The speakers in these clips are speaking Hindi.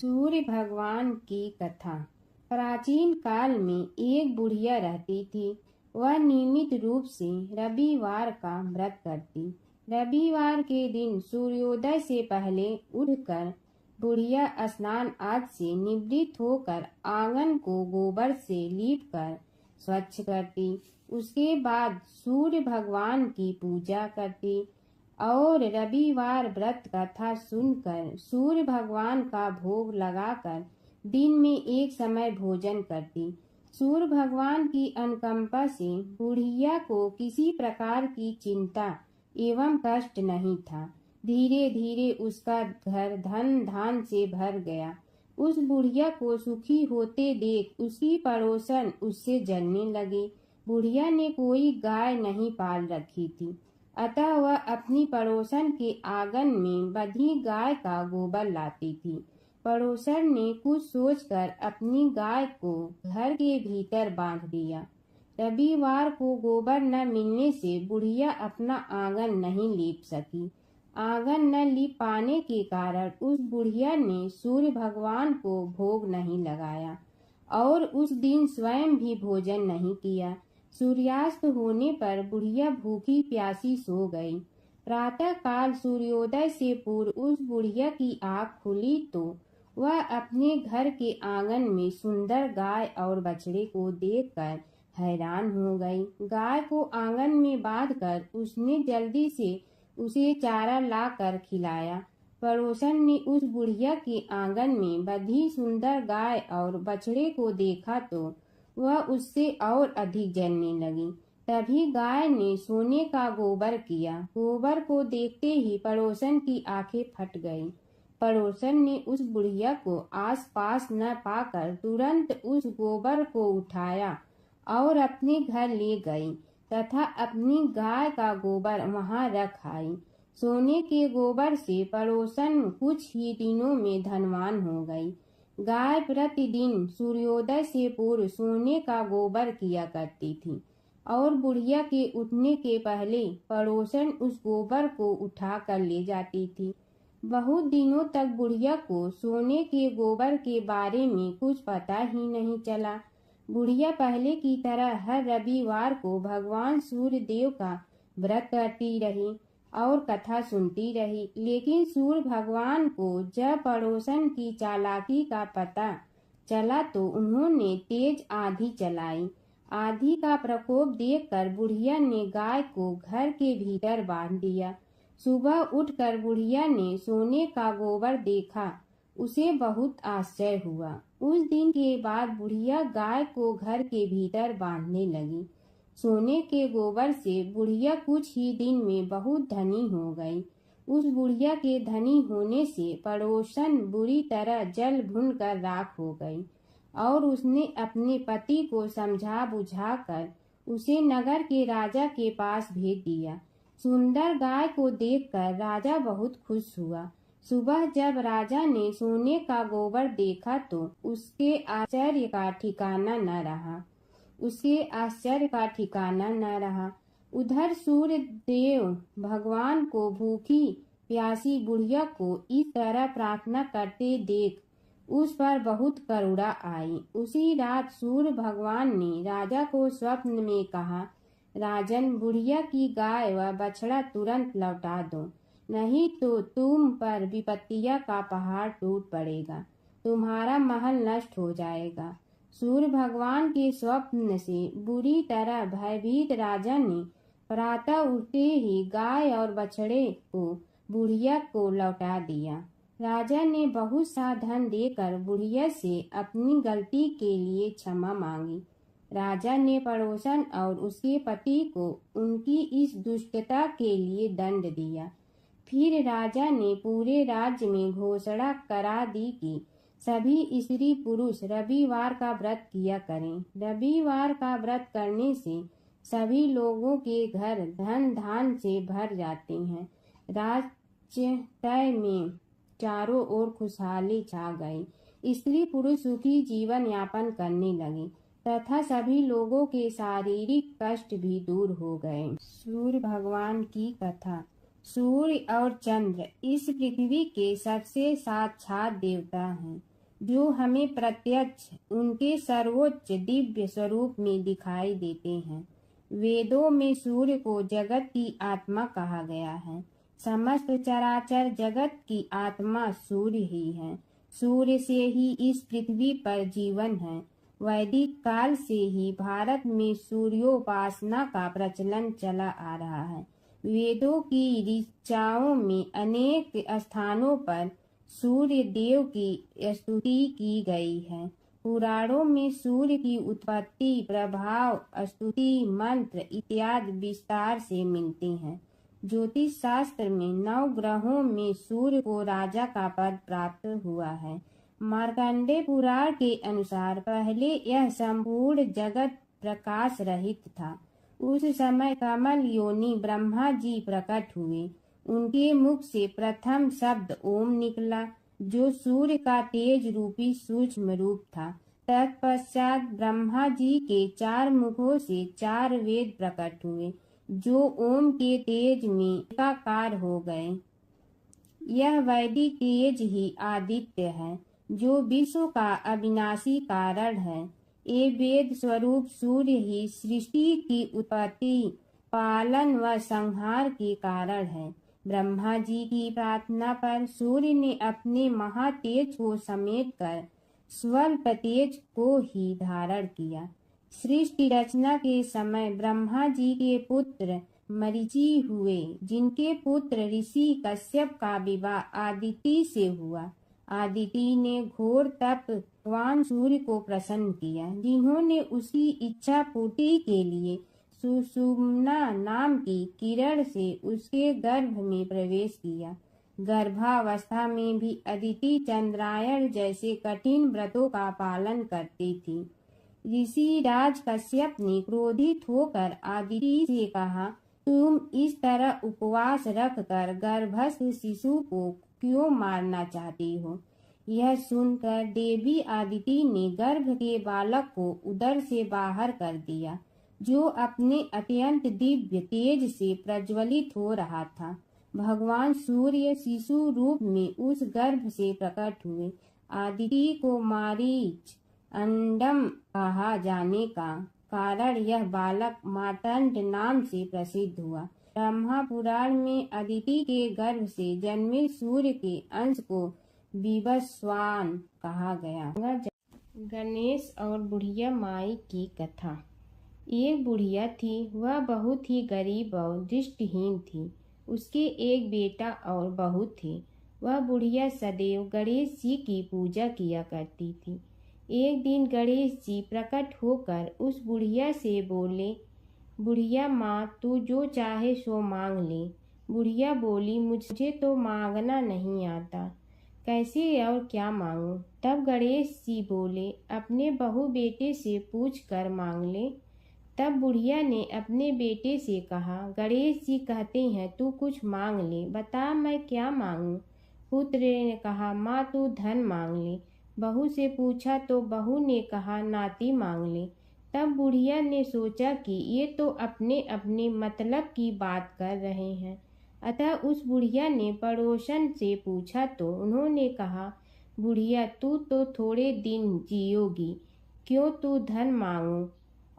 सूर्य भगवान की कथा। प्राचीन काल में एक बुढ़िया रहती थी। वह नियमित रूप से रविवार का व्रत करती। रविवार के दिन सूर्योदय से पहले उठकर बुढ़िया स्नान आदि से निवृत्त होकर आंगन को गोबर से लीपकर स्वच्छ करती। उसके बाद सूर्य भगवान की पूजा करती और रविवार व्रत कथा सुनकर सूर्य भगवान का भोग लगाकर दिन में एक समय भोजन करती। सूर्य भगवान की अनुकंपा से बुढ़िया को किसी प्रकार की चिंता एवं कष्ट नहीं था। धीरे धीरे उसका घर धन धान से भर गया। उस बुढ़िया को सुखी होते देख उसकी पड़ोसन उससे जलने लगी। बुढ़िया ने कोई गाय नहीं पाल रखी थी, अतः वह अपनी पड़ोसन के आंगन में बंधी गाय का गोबर लाती थी। पड़ोसन ने कुछ सोचकर अपनी गाय को घर के भीतर बांध दिया। रविवार को गोबर न मिलने से बुढ़िया अपना आंगन नहीं लीप सकी। आंगन न लीप पाने के कारण उस बुढ़िया ने सूर्य भगवान को भोग नहीं लगाया और उस दिन स्वयं भी भोजन नहीं किया। सूर्यास्त होने पर बुढ़िया भूखी प्यासी सो गई। प्रातः काल सूर्योदय से पूर्व उस बुढ़िया की आँख खुली तो वह अपने घर के आंगन में सुंदर गाय और बछड़े को देखकर हैरान हो गई। गाय को आंगन में बांधकर उसने जल्दी से उसे चारा लाकर खिलाया। पड़ोसन ने उस बुढ़िया के आंगन में बंधी सुंदर गाय और बछड़े को देखा तो वह उससे और अधिक जलने लगी। तभी गाय ने सोने का गोबर किया। गोबर को देखते ही पड़ोसन की आंखें फट गईं। पड़ोसन ने उस बुढ़िया को आस पास न पाकर तुरंत उस गोबर को उठाया और अपने घर ले गई तथा अपनी गाय का गोबर वहां रख आई। सोने के गोबर से पड़ोसन कुछ ही दिनों में धनवान हो गई। गाय प्रतिदिन सूर्योदय से पूर्व सोने का गोबर किया करती थी और बुढ़िया के उठने के पहले पड़ोसन उस गोबर को उठा कर ले जाती थी। बहुत दिनों तक बुढ़िया को सोने के गोबर के बारे में कुछ पता ही नहीं चला। बुढ़िया पहले की तरह हर रविवार को भगवान सूर्य देव का व्रत करती रही और कथा सुनती रही। लेकिन सूर्य भगवान को जब पड़ोसन की चालाकी का पता चला तो उन्होंने तेज आंधी चलाई। आंधी का प्रकोप देखकर बुढ़िया ने गाय को घर के भीतर बांध दिया। सुबह उठकर बुढ़िया ने सोने का गोबर देखा। उसे बहुत आश्चर्य हुआ। उस दिन के बाद बुढ़िया गाय को घर के भीतर बांधने लगी। सोने के गोबर से बुढ़िया कुछ ही दिन में बहुत धनी हो गई। उस बुढ़िया के धनी होने से पड़ोसन बुरी तरह जल भुन कर राख हो गई और उसने अपने पति को समझा बुझाकर उसे नगर के राजा के पास भेज दिया। सुंदर गाय को देखकर राजा बहुत खुश हुआ। सुबह जब राजा ने सोने का गोबर देखा तो उसके आश्चर्य का ठिकाना न रहा। उधर सूर्य देव भगवान को भूखी प्यासी बुढ़िया को इस तरह प्रार्थना करते देख उस पर बहुत करुणा आई। उसी रात सूर्य भगवान ने राजा को स्वप्न में कहा, राजन, बुढ़िया की गाय व बछड़ा तुरंत लौटा दो, नहीं तो तुम पर विपत्तियों का पहाड़ टूट पड़ेगा, तुम्हारा महल नष्ट हो जाएगा। सूर्य भगवान के स्वप्न से बुरी तरह भयभीत राजा ने प्रातः उठते ही गाय और बछड़े को बुढ़िया को लौटा दिया। राजा ने बहुत सा धन देकर बुढ़िया से अपनी गलती के लिए क्षमा मांगी। राजा ने पड़ोसन और उसके पति को उनकी इस दुष्टता के लिए दंड दिया। फिर राजा ने पूरे राज्य में घोषणा करा दी कि सभी स्त्री पुरुष रविवार का व्रत किया करें। रविवार का व्रत करने से सभी लोगों के घर धन धान से भर जाते हैं। राज्य में चारों ओर खुशहाली छा गई। स्त्री पुरुष सुखी जीवन यापन करने लगे तथा सभी लोगों के शारीरिक कष्ट भी दूर हो गए। सूर्य भगवान की कथा। सूर्य और चंद्र इस पृथ्वी के सबसे साक्षात देवता हैं। जो हमें प्रत्यक्ष उनके सर्वोच्च दिव्य स्वरूप में दिखाई देते हैं। वेदों में सूर्य को जगत की आत्मा कहा गया है। समस्त चराचर जगत की आत्मा सूर्य ही है। सूर्य से ही इस पृथ्वी पर जीवन है। वैदिक काल से ही भारत में सूर्योपासना का प्रचलन चला आ रहा है। वेदों की ऋचाओं में अनेक स्थानों पर सूर्य देव की स्तुति की गई है। पुराणों में सूर्य की उत्पत्ति, प्रभाव, स्तुति, मंत्र इत्यादि विस्तार से मिलते हैं। ज्योतिष शास्त्र में 9 ग्रहों में सूर्य को राजा का पद प्राप्त हुआ है। मार्कंडेय पुराण के अनुसार पहले यह संपूर्ण जगत प्रकाश रहित था। उस समय कमल योनि ब्रह्मा जी प्रकट हुए। उनके मुख से प्रथम शब्द ओम निकला, जो सूर्य का तेज रूपी सूक्ष्म रूप था। तत्पश्चात ब्रह्मा जी के 4 मुखों से 4 वेद प्रकट हुए, जो ओम के तेज में एकाकार हो गए। यह वैदिक तेज ही आदित्य है, जो विश्व का अविनाशी कारण है। ये वेद स्वरूप सूर्य ही सृष्टि की उत्पत्ति, पालन व संहार के कारण है। ब्रह्मा जी की प्रार्थना पर सूर्य ने अपने महातेज को समेटकर स्वल्प तेज को ही धारण किया। सृष्टि रचना के समय ब्रह्मा जी के पुत्र मरीचि हुए, जिनके पुत्र ऋषि कश्यप का विवाह आदिति से हुआ। आदिति ने घोर तप भगवान सूर्य को प्रसन्न किया, जिन्होंने उसकी इच्छा पूर्ति के लिए सुषुम्ना नाम की किरण से उसके गर्भ में प्रवेश किया। गर्भावस्था में भी अदिति चंद्रायण जैसे कठिन व्रतों का पालन करती थी। ऋषि राज कश्यप ने क्रोधित होकर आदिति से कहा, तुम इस तरह उपवास रखकर गर्भस्थ शिशु को क्यों मारना चाहती हो? यह सुनकर देवी आदिति ने गर्भ के बालक को उदर से बाहर कर दिया, जो अपने अत्यंत दिव्य तेज से प्रज्वलित हो रहा था। भगवान सूर्य शिशु रूप में उस गर्भ से प्रकट हुए। आदिति को मारीच अंडम कहा जाने का कारण यह बालक मार्तंड नाम से प्रसिद्ध हुआ। ब्रह्मा पुराण में अदिति के गर्भ से जन्मे सूर्य के अंश को विवस्वान कहा गया। गणेश और बुढ़िया माई की कथा। एक बुढ़िया थी, वह बहुत ही गरीब और दृष्टिहीन थी। उसके एक बेटा और बहू थे। वह बुढ़िया सदैव गणेश जी की पूजा किया करती थी। एक दिन गणेश जी प्रकट होकर उस बुढ़िया से बोले, बुढ़िया माँ, तू जो चाहे सो मांग ले। बुढ़िया बोली, मुझे तो मांगना नहीं आता, कैसे और क्या मांगूं? तब गणेश जी बोले, अपने बहू बेटे से पूछ कर मांग ले। तब बुढ़िया ने अपने बेटे से कहा, गणेश जी कहते हैं तू कुछ मांग ले, बता मैं क्या मांगूं? पुत्र ने कहा, माँ तू धन मांग ले। बहू से पूछा तो बहू ने कहा, नाती मांग ले। तब बुढ़िया ने सोचा कि ये तो अपने अपने मतलब की बात कर रहे हैं। अतः उस बुढ़िया ने पड़ोसन से पूछा तो उन्होंने कहा, बुढ़िया तू तो थोड़े दिन जियोगी, क्यों तू धन मांगो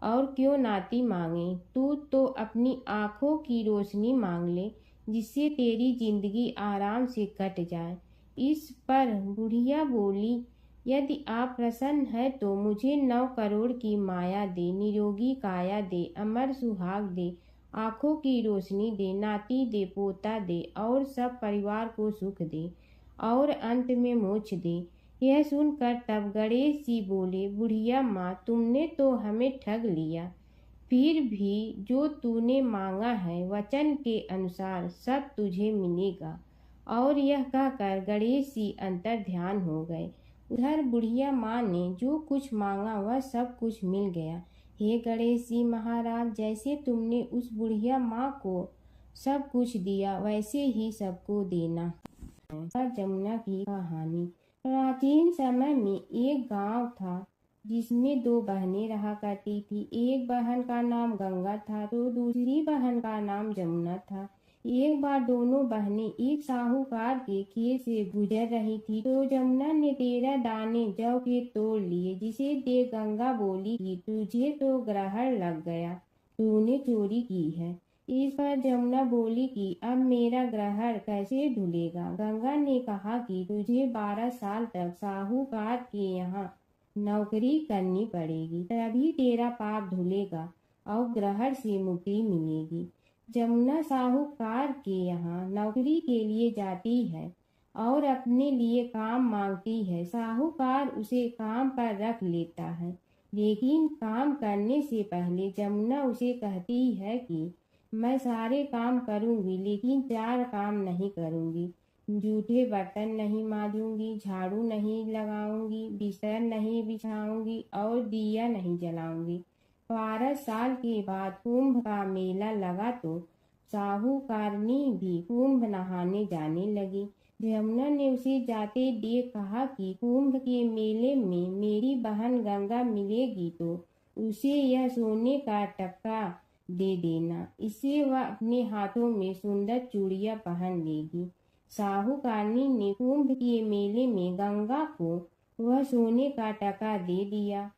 और क्यों नाती मांगे? तू तो अपनी आँखों की रोशनी मांग ले, जिससे तेरी जिंदगी आराम से कट जाए। इस पर बुढ़िया बोली, यदि आप प्रसन्न है तो मुझे 9 करोड़ की माया दे, निरोगी काया दे, अमर सुहाग दे, आँखों की रोशनी दे, नाती दे, पोता दे और सब परिवार को सुख दे और अंत में मोक्ष दे। यह सुनकर तब गणेश जी बोले, बुढ़िया माँ, तुमने तो हमें ठग लिया। फिर भी जो तूने मांगा है वचन के अनुसार सब तुझे मिलेगा। और यह कहकर गणेश जी अंतर ध्यान हो गए। उधर बुढ़िया माँ ने जो कुछ मांगा वह सब कुछ मिल गया। हे गणेश जी महाराज, जैसे तुमने उस बुढ़िया माँ को सब कुछ दिया वैसे ही सबको देना। जमुना की कहानी। प्राचीन समय में एक गांव था जिसमें 2 बहनें रहा करती थी। एक बहन का नाम गंगा था तो दूसरी बहन का नाम जमुना था। एक बार दोनों बहनें एक साहूकार के खेत से गुजर रही थी तो जमुना ने 13 दाने जौ के तोड़ लिए, जिसे देख गंगा बोली कि तुझे तो ग्रहण लग गया, तूने चोरी की है। इस पर जमुना बोली कि अब मेरा ग्रहण कैसे धुलेगा। गंगा ने कहा कि तुझे 12 साल तक साहूकार के यहाँ नौकरी करनी पड़ेगी, तभी तेरा पाप धुलेगा और ग्रहण से मुक्ति मिलेगी। जमुना साहूकार के यहाँ नौकरी के लिए जाती है और अपने लिए काम मांगती है। साहूकार उसे काम पर रख लेता है, लेकिन काम करने से पहले जमुना उसे कहती है कि मैं सारे काम करूंगी, लेकिन 4 काम नहीं करूंगी। जूठे बर्तन नहीं मांजूंगी, झाड़ू नहीं लगाऊंगी, बिस्तर नहीं बिछाऊंगी और दिया नहीं जलाऊंगी। 12 साल के बाद कुंभ का मेला लगा तो साहूकारनी भी कुंभ नहाने जाने लगी। यमुना ने उसे जाते देख कहा कि कुंभ के मेले में मेरी बहन गंगा मिलेगी तो उसे यह सोने का टक्का दे देना, इससे वह अपने हाथों में सुंदर चूड़ियां पहन लेगी। साहूकारनी ने कुंभ के मेले में गंगा को वह सोने का टका दे दिया।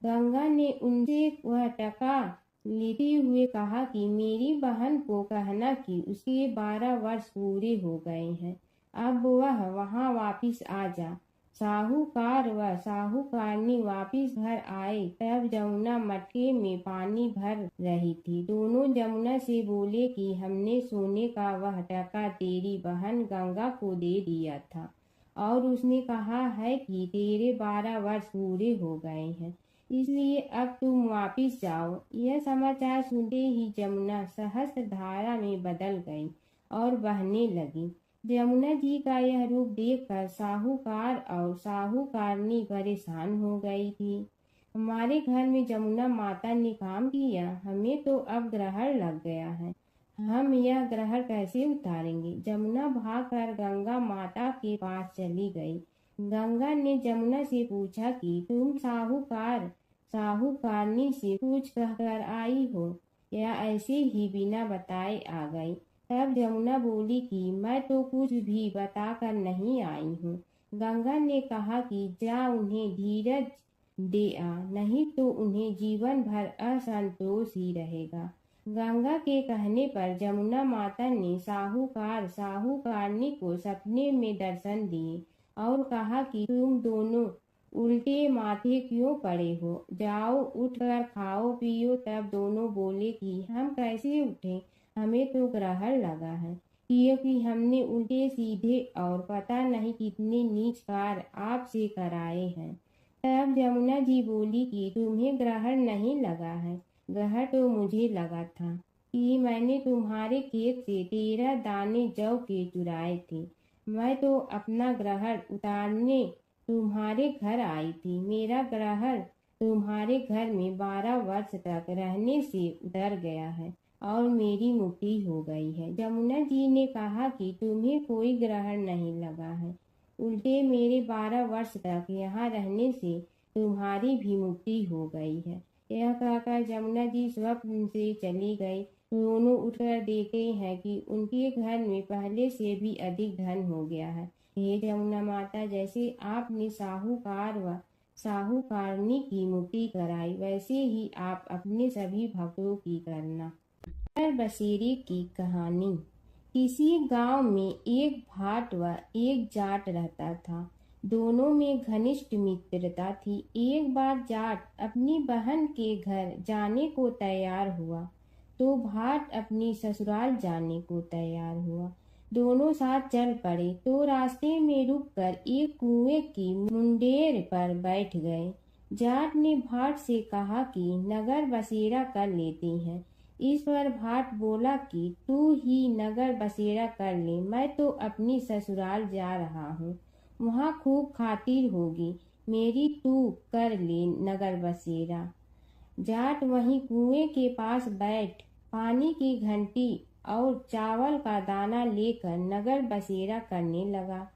गंगा ने उनसे वह टका लेते हुए कहा कि मेरी बहन को कहना कि उसके 12 वर्ष पूरे हो गए हैं, अब वह वहां वापिस आ जा। साहूकार व साहूकारनी वापिस घर आए तब जमुना मटके में पानी भर रही थी। दोनों जमुना से बोले कि हमने सोने का वह टका तेरी बहन गंगा को दे दिया था और उसने कहा है कि तेरे 12 वर्ष पूरे हो गए हैं, इसलिए अब तुम वापिस जाओ। यह समाचार सुनते ही जमुना सहस्त्र धारा में बदल गई और बहने लगी। जमुना जी का यह रूप देखकर साहूकार और साहूकारनी परेशान हो गई थी। हमारे घर में जमुना माता ने काम किया, हमें तो अब ग्रहण लग गया है, हम यह ग्रहण कैसे उतारेंगे। जमुना भागकर गंगा माता के पास चली गई। गंगा ने जमुना से पूछा कि तुम साहूकारनी से कुछ कहकर आई हो या ऐसे ही बिना बताए आ गई। तब जमुना बोली कि मैं तो कुछ भी बताकर नहीं आई हूँ। गंगा ने कहा कि जा उन्हें धीरज दे आ, नहीं तो उन्हें जीवन भर असंतोष ही रहेगा। गंगा के कहने पर जमुना माता ने साहूकारनी को सपने में दर्शन दिए और कहा कि तुम दोनों उल्टे माथे क्यों पड़े हो, जाओ उठकर खाओ पियो। तब दोनों बोले कि हम कैसे उठें, हमें तो ग्रहण लगा है, क्योंकि हमने उल्टे सीधे और पता नहीं कितने नीच कार्य आपसे कराए हैं। तब जमुना जी बोली कि तुम्हें ग्रहण नहीं लगा है, ग्रहण तो मुझे लगा था कि मैंने तुम्हारे खेत से 13 दाने जौ के चुराए थे। मैं तो अपना ग्रहण उतारने तुम्हारे घर आई थी। मेरा ग्रहण तुम्हारे घर में 12 वर्ष तक रहने से उतर गया है और मेरी मुक्ति हो गई है। जमुना जी ने कहा कि तुम्हें कोई ग्रहण नहीं लगा है, उल्टे मेरे 12 वर्ष तक यहाँ रहने से तुम्हारी भी मुक्ति हो गई है। यह कहकर जमुना जी स्वप्न से चली गई। दोनों उठकर देखते हैं कि उनके घर में पहले से भी अधिक धन हो गया है। हे जमुना माता, जैसे आपने साहूकार व साहूकारनी की मुक्ति कराई, वैसे ही आप अपने सभी भक्तों की करना। बसेरे की कहानी। किसी गांव में एक भाट व एक जाट रहता था। दोनों में घनिष्ठ मित्रता थी। एक बार जाट अपनी बहन के घर जाने को तैयार हुआ तो भाट अपनी ससुराल जाने को तैयार हुआ। दोनों साथ चल पड़े तो रास्ते में रुककर एक कुएं की मुंडेर पर बैठ गए। जाट ने भाट से कहा कि नगर बसेरा कर लेते हैं। इस पर भाट बोला कि तू ही नगर बसेरा कर ले, मैं तो अपनी ससुराल जा रहा हूँ, वहाँ खूब खातिर होगी मेरी, तू कर ले नगर बसेरा। जाट वहीं कुएं के पास बैठ पानी की घंटी और चावल का दाना लेकर नगर बसेरा करने लगा।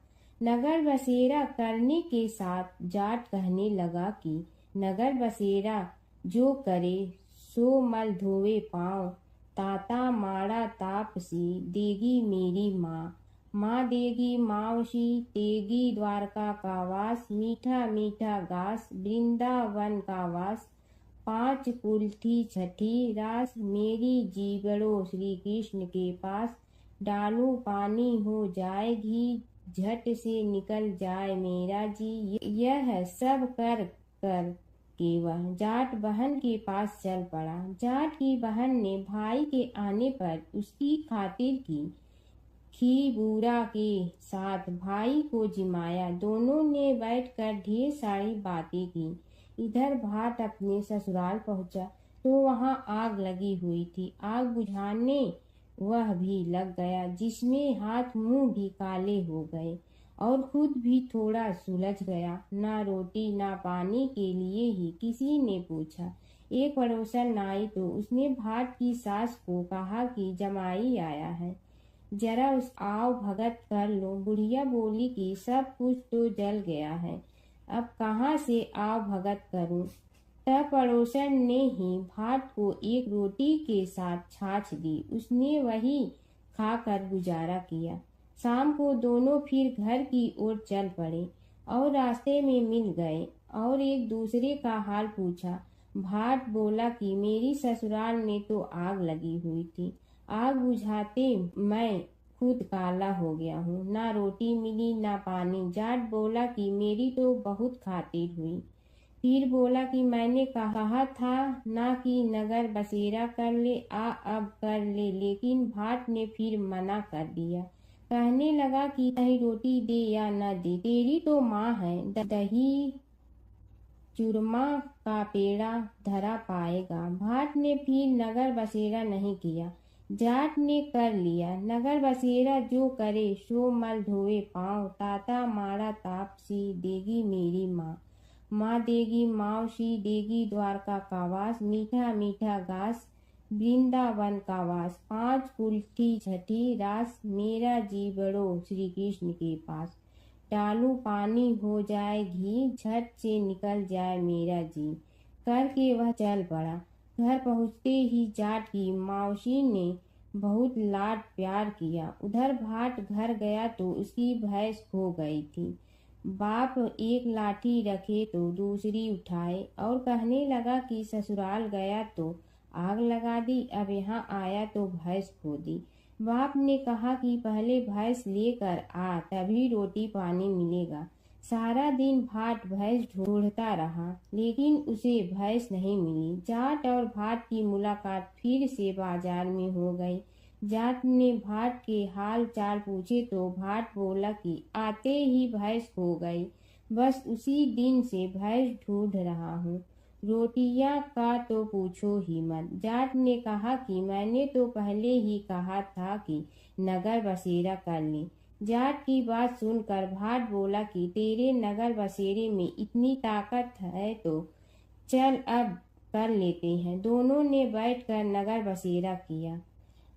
नगर बसेरा करने के साथ जाट कहने लगा कि नगर बसेरा जो करे सो मल धोवे पाँव, ताता माड़ा तापसी देगी मेरी माँ। माँ देगी मावशी तेगी द्वारका का वास, मीठा मीठा घास वृंदावन का वास। पाँच कुल्थी छठी रास मेरी जीवड़ो श्री कृष्ण के पास। डालू पानी हो जाए घी झट से निकल जाए मेरा जी। यह सब कर कर के वह जाट बहन के पास चल पड़ा। जाट की बहन ने भाई के आने पर उसकी खातिर की खी बूरा के साथ भाई को जिमाया। दोनों ने बैठकर ढेर सारी बातें की। इधर भाट अपने ससुराल पहुंचा तो वहां आग लगी हुई थी। आग बुझाने वह भी लग गया, जिसमें हाथ मुंह भी काले हो गए और खुद भी थोड़ा सुलझ गया। ना रोटी ना पानी के लिए ही किसी ने पूछा। एक पड़ोसन आई तो उसने भाट की सास को कहा कि जमाई आया है, जरा उस आओ भगत कर लो। बुढ़िया बोली कि सब कुछ तो जल गया है, अब कहाँ से आओ भगत करूं। तब पड़ोसन ने ही भाट को एक रोटी के साथ छाछ दी। उसने वही खाकर गुजारा किया। शाम को दोनों फिर घर की ओर चल पड़े और रास्ते में मिल गए और एक दूसरे का हाल पूछा। भाट बोला कि मेरी ससुराल में तो आग लगी हुई थी, आग बुझाते मैं खुद काला हो गया हूँ, ना रोटी मिली ना पानी। जाट बोला कि मेरी तो बहुत खातिर हुई। फिर बोला कि मैंने कहा था ना कि नगर बसेरा कर ले, अब कर ले, लेकिन भाट ने फिर मना कर दिया। कहने लगा कि चाहे रोटी दे या न दे, तेरी तो माँ है, दही चूरमा का पेड़ा धरा पाएगा। भाट ने फिर नगर बसेरा नहीं किया, जाट ने कर लिया। नगर बसेरा जो करे सो मल धोए पाँव। ताता माड़ा तापसी देगी मेरी माँ। माँ देगी मावशी देगी द्वारका का वास, मीठा मीठा घास वृंदावन का वास। पाँच कुल्थी छठी रास मेरा जीवड़ो श्री कृष्ण के पास। डालू पानी हो जाए घी झट से निकल जाए मेरा जी। करके वह चल पड़ा। घर पहुँचते ही जाट की मावशी ने बहुत लाड प्यार किया। उधर भाट घर गया तो उसकी भैंस खो गई थी। बाप एक लाठी रखे तो दूसरी उठाए और कहने लगा कि ससुराल गया तो आग लगा दी, अब यहाँ आया तो भैंस खो दी। बाप ने कहा कि पहले भैंस लेकर आ, तभी रोटी पानी मिलेगा। सारा दिन भाट भैंस ढूंढता रहा, लेकिन उसे भैंस नहीं मिली। जाट और भाट की मुलाकात फिर से बाजार में हो गई। जाट ने भाट के हाल चाल पूछे तो भाट बोला कि आते ही भैंस खो गई, बस उसी दिन से भैंस ढूंढ रहा हूँ। रोटियां का तो पूछो ही मत। जाट ने कहा कि मैंने तो पहले ही कहा था कि नगर बसेरा कर ले। जाट की बात सुनकर भाट बोला कि तेरे नगर बसेरे में इतनी ताकत है तो चल अब कर लेते हैं। दोनों ने बैठकर नगर बसेरा किया।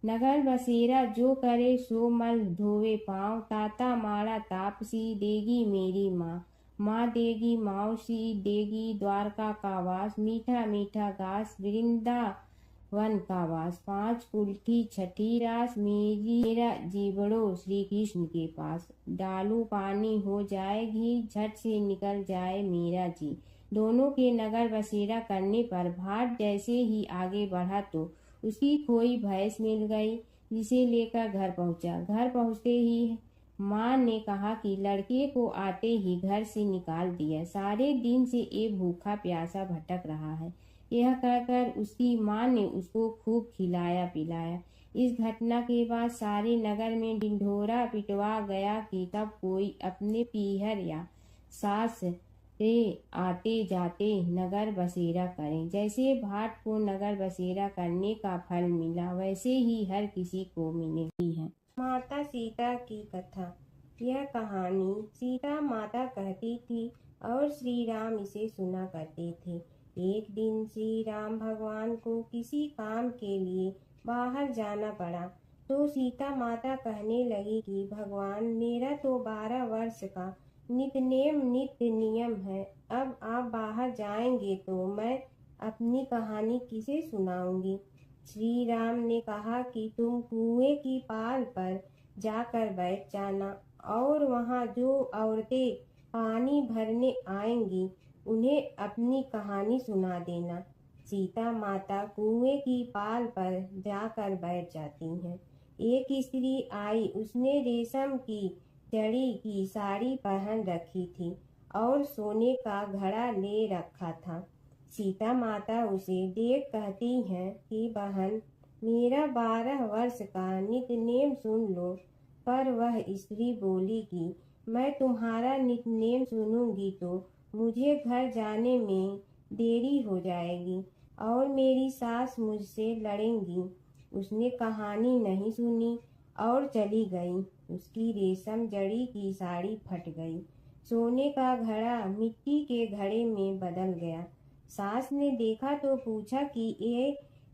नगर बसेरा जो करे सो मल धोवे पाँव। ताता माड़ा तापसी देगी मेरी माँ। माँ देगी मावशी देगी द्वारका का वास, मीठा मीठा घास वृंदावन का वास। पाँच कुल्थी छठी रास मेरा जीवड़ो श्री कृष्ण के पास। डालू पानी हो जाए घी झट से निकल जाए मेरा जी। दोनों के नगर बसेरा करने पर भाट जैसे ही आगे बढ़ा तो उसकी खोई भैंस मिल गई, जिसे लेकर घर पहुंचा। घर पहुंचते ही माँ ने कहा कि लड़के को आते ही घर से निकाल दिया, सारे दिन से ये भूखा प्यासा भटक रहा है। यह कहकर उसकी माँ ने उसको खूब खिलाया पिलाया। इस घटना के बाद सारे नगर में ढिंढोरा पिटवा गया कि कब कोई अपने पीहर या सास से आते जाते नगर बसेरा करें। जैसे भाट को नगर बसेरा करने का फल मिला, वैसे ही हर किसी को मिलती है। माता सीता की कथा। यह कहानी सीता माता कहती थी और श्री राम इसे सुना करते थे। एक दिन श्री राम भगवान को किसी काम के लिए बाहर जाना पड़ा तो सीता माता कहने लगी कि भगवान, मेरा तो 12 वर्ष का नित्य नियम है, अब आप बाहर जाएंगे तो मैं अपनी कहानी किसे सुनाऊंगी। श्री राम ने कहा कि तुम कुएं की पाल पर जाकर बैठ जाना और वहाँ जो औरतें पानी भरने आएंगी उन्हें अपनी कहानी सुना देना। सीता माता कुएं की पाल पर जाकर बैठ जाती हैं। एक स्त्री आई, उसने रेशम की जड़ी की साड़ी पहन रखी थी और सोने का घड़ा ले रखा था। सीता माता उसे देख कहती हैं कि बहन, मेरा 12 वर्ष का नितनेम सुन लो। पर वह स्त्री बोली कि मैं तुम्हारा नितनेम सुनूंगी तो मुझे घर जाने में देरी हो जाएगी और मेरी सास मुझसे लड़ेंगी। उसने कहानी नहीं सुनी और चली गई। उसकी रेशम जड़ी की साड़ी फट गई। सोने का घड़ा मिट्टी के घड़े में बदल गया। सास ने देखा तो पूछा कि ये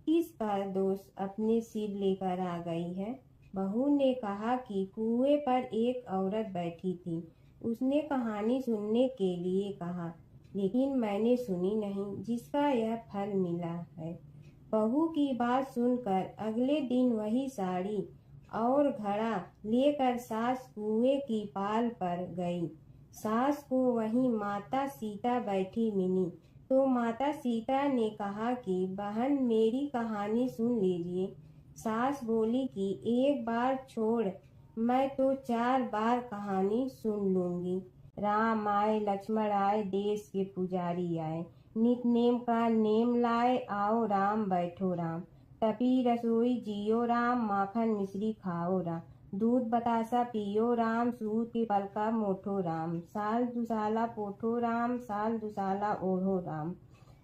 किसका दोष अपने सिर लेकर आ गई है। बहू ने कहा कि कुएं पर एक औरत बैठी थी। उसने कहानी सुनने के लिए कहा, लेकिन मैंने सुनी नहीं, जिसका यह फल मिला है। बहू की बात सुनकर अगले दिन वही साड़ी और घड़ा लेकर सास कुएं की पाल पर गई। सास को वहीं माता सीता बैठी मिली तो माता सीता ने कहा कि बहन, मेरी कहानी सुन लीजिए। सास बोली कि एक बार छोड़, मैं तो 4 बार कहानी सुन लूंगी। राम आए लक्ष्मण आए, देश के पुजारी आए, नित नेम का नेम लाए, आओ राम बैठो राम। तपी रसोई जियो राम, माखन मिश्री खाओ राम। दूध बतासा पियो राम, सूत के पल का मोठो राम। साल दुसाला पोठो राम, साल दुसाला ओढ़ो राम।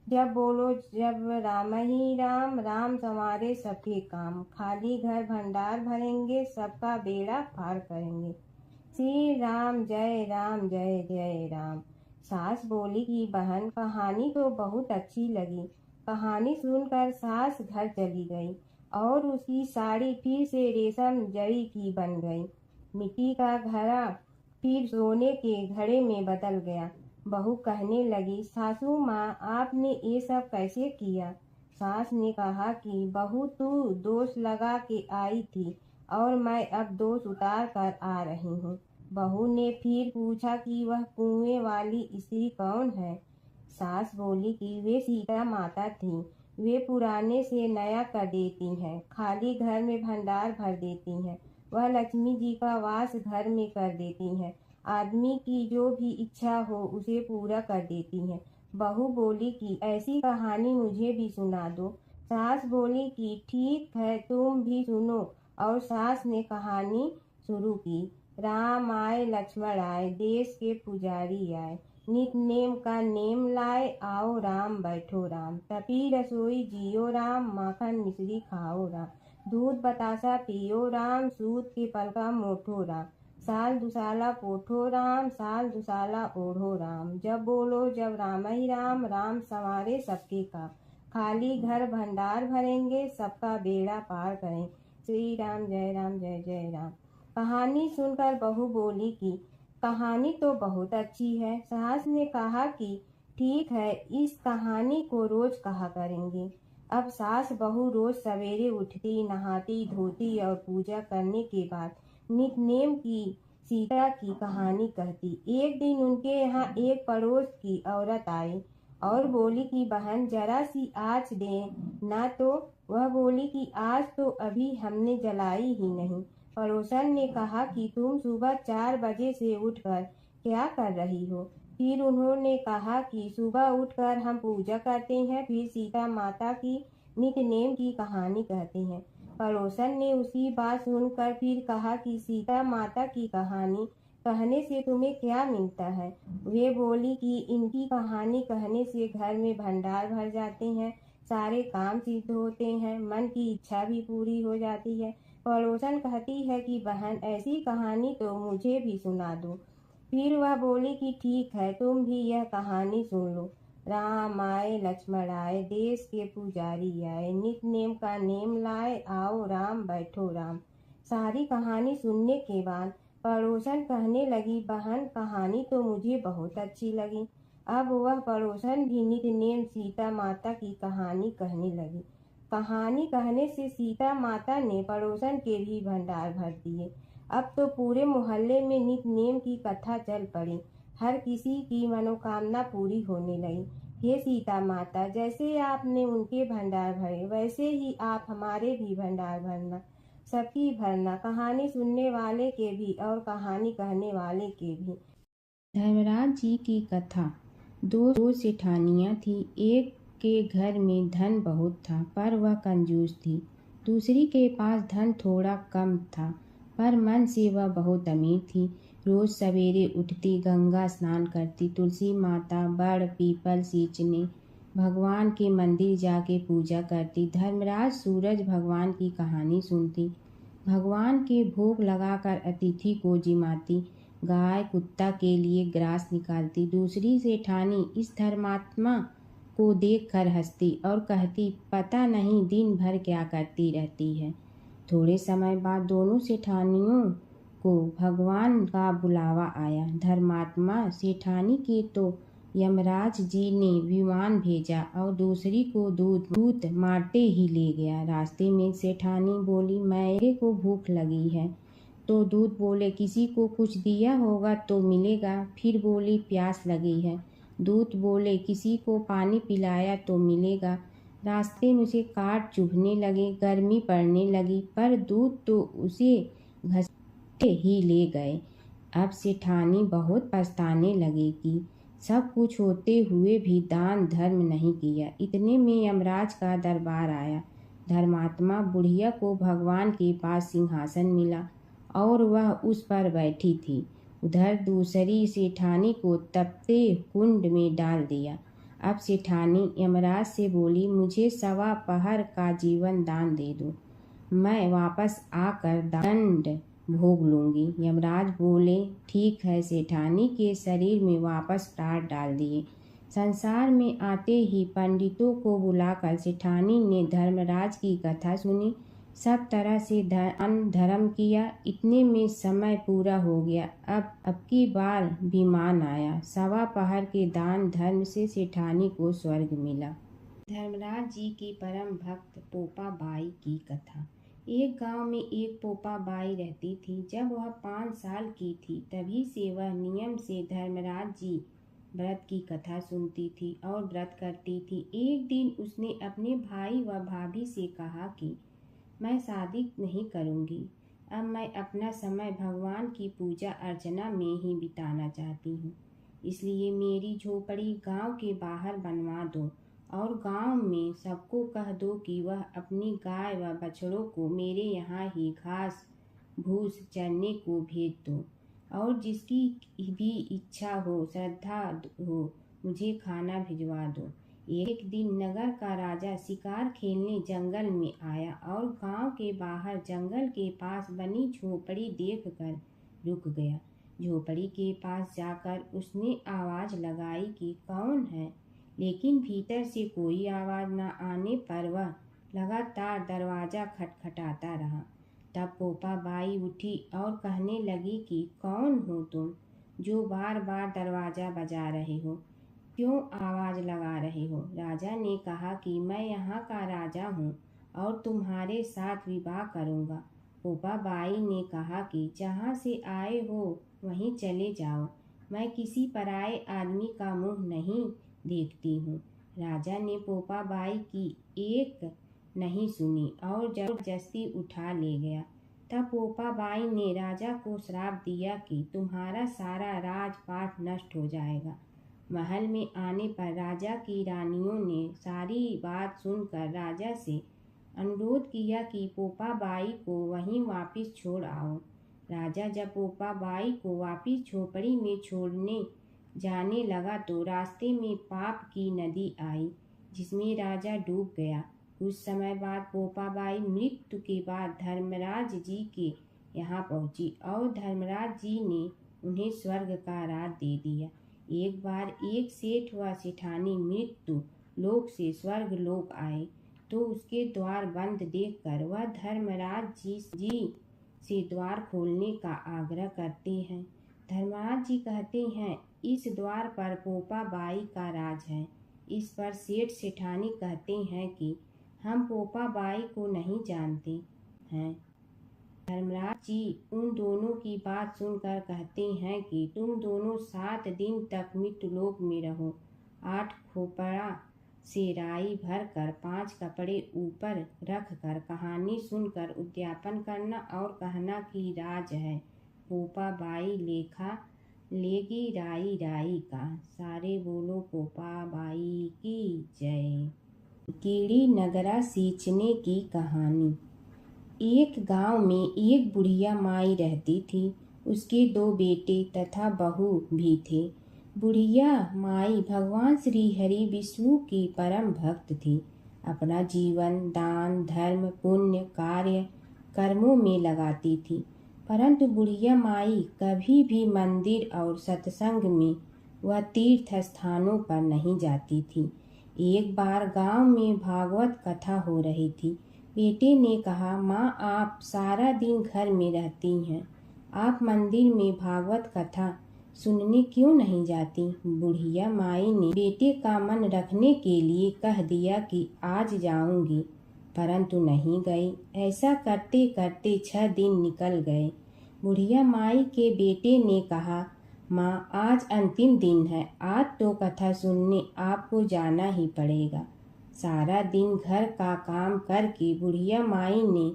जब बोलो जब राम ही राम, राम संवारे सबके काम। खाली घर भंडार भरेंगे, सबका बेड़ा पार करेंगे। श्री राम जय जय राम। सास बोली कि बहन, कहानी तो बहुत अच्छी लगी। कहानी सुनकर सास घर चली गई और उसकी साड़ी फिर से रेशम जड़ी की बन गई। मिट्टी का घड़ा फिर सोने के घड़े में बदल गया। बहू कहने लगी, सासू माँ, आपने ये सब कैसे किया? सास ने कहा कि बहू, तू दोष लगा के आई थी और मैं अब दोष उतार कर आ रही हूँ। बहू ने फिर पूछा कि वह कुएं वाली स्त्री कौन है? सास बोली कि वे सीता माता थी। वे पुराने से नया कर देती हैं, खाली घर में भंडार भर देती हैं। वह लक्ष्मी जी का वास घर में कर देती हैं। आदमी की जो भी इच्छा हो उसे पूरा कर देती हैं। बहू बोली कि ऐसी कहानी मुझे भी सुना दो। सास बोली कि ठीक है, तुम भी सुनो। और सास ने कहानी शुरू की। राम आए लक्ष्मण आए, देश के पुजारी आए, नित नेम का नेम लाए, आओ राम बैठो राम। तपी रसोई जियो राम, माखन मिश्री खाओ राम। दूध बतासा पियो राम, सूत के पल का मोठो राम। साल दुसाला पोठो राम, साल दुसाला ओढ़ो राम। जब बोलो जब राम ही राम, राम संवारे सबके काम। खाली घर भंडार भरेंगे, सबका बेड़ा पार करें। श्री राम जय राम। कहानी सुनकर बहू बोली कि कहानी तो बहुत अच्छी है। सास ने कहा कि ठीक है, इस कहानी को रोज कहा करेंगे। अब सास बहू रोज सवेरे उठती, नहाती धोती और पूजा करने के बाद नितनेम की सीता की कहानी कहती। एक दिन उनके यहाँ एक पड़ोस की औरत आई और बोली कि बहन, जरा सी आँच दे ना। तो वह बोली कि आज तो अभी हमने जलाई ही नहीं। पड़ोसन ने कहा कि तुम सुबह 4 बजे से उठकर क्या कर रही हो? फिर उन्होंने कहा कि सुबह उठकर हम पूजा करते हैं, फिर सीता माता की नितनेम की कहानी कहते हैं। पड़ोसन ने उसकी बात सुनकर फिर कहा कि सीता माता की कहानी कहने से तुम्हें क्या मिलता है? वे बोली कि इनकी कहानी कहने से घर में भंडार भर जाते हैं, सारे काम सिद्ध होते हैं, मन की इच्छा भी पूरी हो जाती है। पड़ोसन कहती है कि बहन, ऐसी कहानी तो मुझे भी सुना दो। फिर वह बोली कि ठीक है, तुम भी यह कहानी सुन लो। राम आए लक्ष्मण आए, देश के पुजारी आए, नित नेम का नेम लाए, आओ राम बैठो राम। सारी कहानी सुनने के बाद पड़ोसन कहने लगी, बहन, कहानी तो मुझे बहुत अच्छी लगी। अब वह पड़ोसन भी नित नेम सीता माता की कहानी कहने लगी। कहानी कहने से सीता माता ने पड़ोसन के भी भंडार भर दिए। अब तो पूरे मोहल्ले में नित नेम की कथा चल पड़ी। हर किसी की मनोकामना पूरी होने लगी। हे सीता माता, जैसे आपने उनके भंडार भरे वैसे ही आप हमारे भी भंडार भरना, सबकी भरना, कहानी सुनने वाले के भी और कहानी कहने वाले के भी। धर्मराज जी की कथा। दो सेठानियाँ थी। एक के घर में धन बहुत था पर वह कंजूस थी। दूसरी के पास धन थोड़ा कम था पर मन से वह बहुत अमीर थी। रोज सवेरे उठती, गंगा स्नान करती, तुलसी माता, बड़ पीपल सींचने, भगवान के मंदिर जाके पूजा करती। धर्मराज सूरज भगवान की कहानी सुनती, भगवान के भोग लगाकर अतिथि को जिमाती, गाय कुत्ता के लिए ग्रास निकालती। दूसरी सेठानी इस धर्मात्मा को देखकर हंसती और कहती, पता नहीं दिन भर क्या करती रहती है। थोड़े समय बाद दोनों सेठानियों को भगवान का बुलावा आया। धर्मात्मा सेठानी के तो यमराज जी ने विमान भेजा और दूसरी को दूत मारते ही ले गया। रास्ते में सेठानी बोली, मेरे को भूख लगी है। तो दूत बोले, किसी को कुछ दिया होगा तो मिलेगा। फिर बोली, प्यास लगी है। दूत बोले, किसी को पानी पिलाया तो मिलेगा। रास्ते में उसे काट चुभने लगे, गर्मी पड़ने लगी, पर दूत तो उसे घसीटे ही ले गए। अब सेठानी बहुत पछताने लगी कि सब कुछ होते हुए भी दान धर्म नहीं किया। इतने में यमराज का दरबार आया। धर्मात्मा बुढ़िया को भगवान के पास सिंहासन मिला और वह उस पर बैठी थी। उधर दूसरी सेठानी को तपते कुंड में डाल दिया। अब सेठानी यमराज से बोली, मुझे 1.25 पहर का जीवन दान दे दो, मैं वापस आकर दंड भोग लूंगी। यमराज बोले, ठीक है। सेठानी के शरीर में वापस प्राण डाल दिए। संसार में आते ही पंडितों को बुलाकर सेठानी ने धर्मराज की कथा सुनी, सब तरह से दान धर्म किया। इतने में समय पूरा हो गया। अब की बार विमान आया। 1.25 पहर के दान धर्म से सेठानी को स्वर्ग मिला। धर्मराज जी की परम भक्त पोपा बाई की कथा। एक गांव में एक पोपा बाई रहती थी। जब वह 5 साल की थी तभी से वह नियम से धर्मराज जी व्रत की कथा सुनती थी और व्रत करती थी। एक दिन उसने अपने भाई व भाभी से कहा कि मैं शादी नहीं करूंगी, अब मैं अपना समय भगवान की पूजा अर्चना में ही बिताना चाहती हूँ। इसलिए मेरी झोपड़ी गांव के बाहर बनवा दो और गांव में सबको कह दो कि वह अपनी गाय व बछड़ों को मेरे यहाँ ही घास भूस चरने को भेज दो और जिसकी भी इच्छा हो, श्रद्धा हो, मुझे खाना भिजवा दो। एक दिन नगर का राजा शिकार खेलने जंगल में आया और गांव के बाहर जंगल के पास बनी झोपड़ी देखकर रुक गया। झोपड़ी के पास जाकर उसने आवाज लगाई कि कौन है, लेकिन भीतर से कोई आवाज न आने पर वह लगातार दरवाजा खटखटाता रहा। तब पोपा बाई उठी और कहने लगी कि कौन हो तुम जो बार बार दरवाजा बजा रहे हो, क्यों आवाज लगा रहे हो? राजा ने कहा कि मैं यहाँ का राजा हूँ और तुम्हारे साथ विवाह करूँगा। पोपा बाई ने कहा कि जहाँ से आए हो वहीं चले जाओ, मैं किसी पराये आदमी का मुंह नहीं देखती हूँ। राजा ने पोपा बाई की एक नहीं सुनी और जबरदस्ती उठा ले गया। तब पोपा बाई ने राजा को श्राप दिया कि तुम्हारा सारा राजपाट नष्ट हो जाएगा। महल में आने पर राजा की रानियों ने सारी बात सुनकर राजा से अनुरोध किया कि पोपा बाई को वहीं वापस छोड़ आओ। राजा जब पोपा बाई को वापस झोपड़ी में छोड़ने जाने लगा तो रास्ते में पाप की नदी आई जिसमें राजा डूब गया। कुछ समय बाद पोपा बाई मृत्यु के बाद धर्मराज जी के यहाँ पहुँची और धर्मराज जी ने उन्हें स्वर्ग का राज दे दिया। एक बार एक सेठ व सेठानी मृत्यु लोक से स्वर्ग लोक आए तो उसके द्वार बंद देखकर वह धर्मराज जी से द्वार खोलने का आग्रह करते हैं। धर्मराज जी कहते हैं, इस द्वार पर पोपा बाई का राज है। इस पर सेठ सेठानी कहते हैं कि हम पोपा बाई को नहीं जानते हैं। धर्मराज जी उन दोनों की बात सुनकर कहते हैं कि तुम दोनों 7 दिन तक मृत्युलोक में रहो। 8 खोपड़ा से राई भरकर 5 कपड़े ऊपर रखकर कहानी सुनकर उद्यापन करना और कहना कि राज है। पोपा बाई लेखा लेगी राई राई का। सारे बोलो पोपा बाई की जय। कीड़ी नगरा सींचने की कहानी। एक गांव में एक बुढ़िया माई रहती थी। उसके 2 बेटे तथा बहू भी थे। बुढ़िया माई भगवान श्री हरि विष्णु की परम भक्त थी। अपना जीवन दान धर्म पुण्य कार्य कर्मों में लगाती थी। परंतु बुढ़िया माई कभी भी मंदिर और सत्संग में व तीर्थ स्थानों पर नहीं जाती थी। एक बार गांव में भागवत कथा हो रही थी। बेटे ने कहा, माँ आप सारा दिन घर में रहती हैं, आप मंदिर में भागवत कथा सुनने क्यों नहीं जाती? बुढ़िया माई ने बेटे का मन रखने के लिए कह दिया कि आज जाऊंगी, परंतु नहीं गई। ऐसा करते करते 6 दिन निकल गए। बुढ़िया माई के बेटे ने कहा, माँ आज अंतिम दिन है, आज तो कथा सुनने आपको जाना ही पड़ेगा। सारा दिन घर का काम करके बुढ़िया माई ने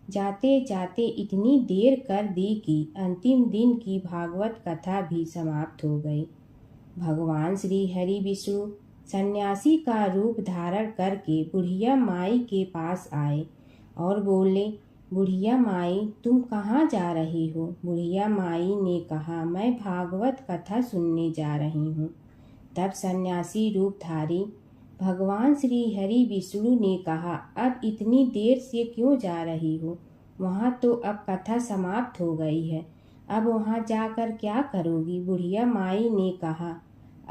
जाते जाते इतनी देर कर दी कि अंतिम दिन की भागवत कथा भी समाप्त हो गई। भगवान श्री हरि विष्णु सन्यासी का रूप धारण करके बुढ़िया माई के पास आए और बोले, बुढ़िया माई तुम कहाँ जा रही हो? बुढ़िया माई ने कहा, मैं भागवत कथा सुनने जा रही हूँ। तब सन्यासी रूपधारी भगवान श्री हरि विष्णु ने कहा, अब इतनी देर से क्यों जा रही हो? वहाँ तो अब कथा समाप्त हो गई है, अब वहाँ जाकर क्या करोगी? बुढ़िया माई ने कहा,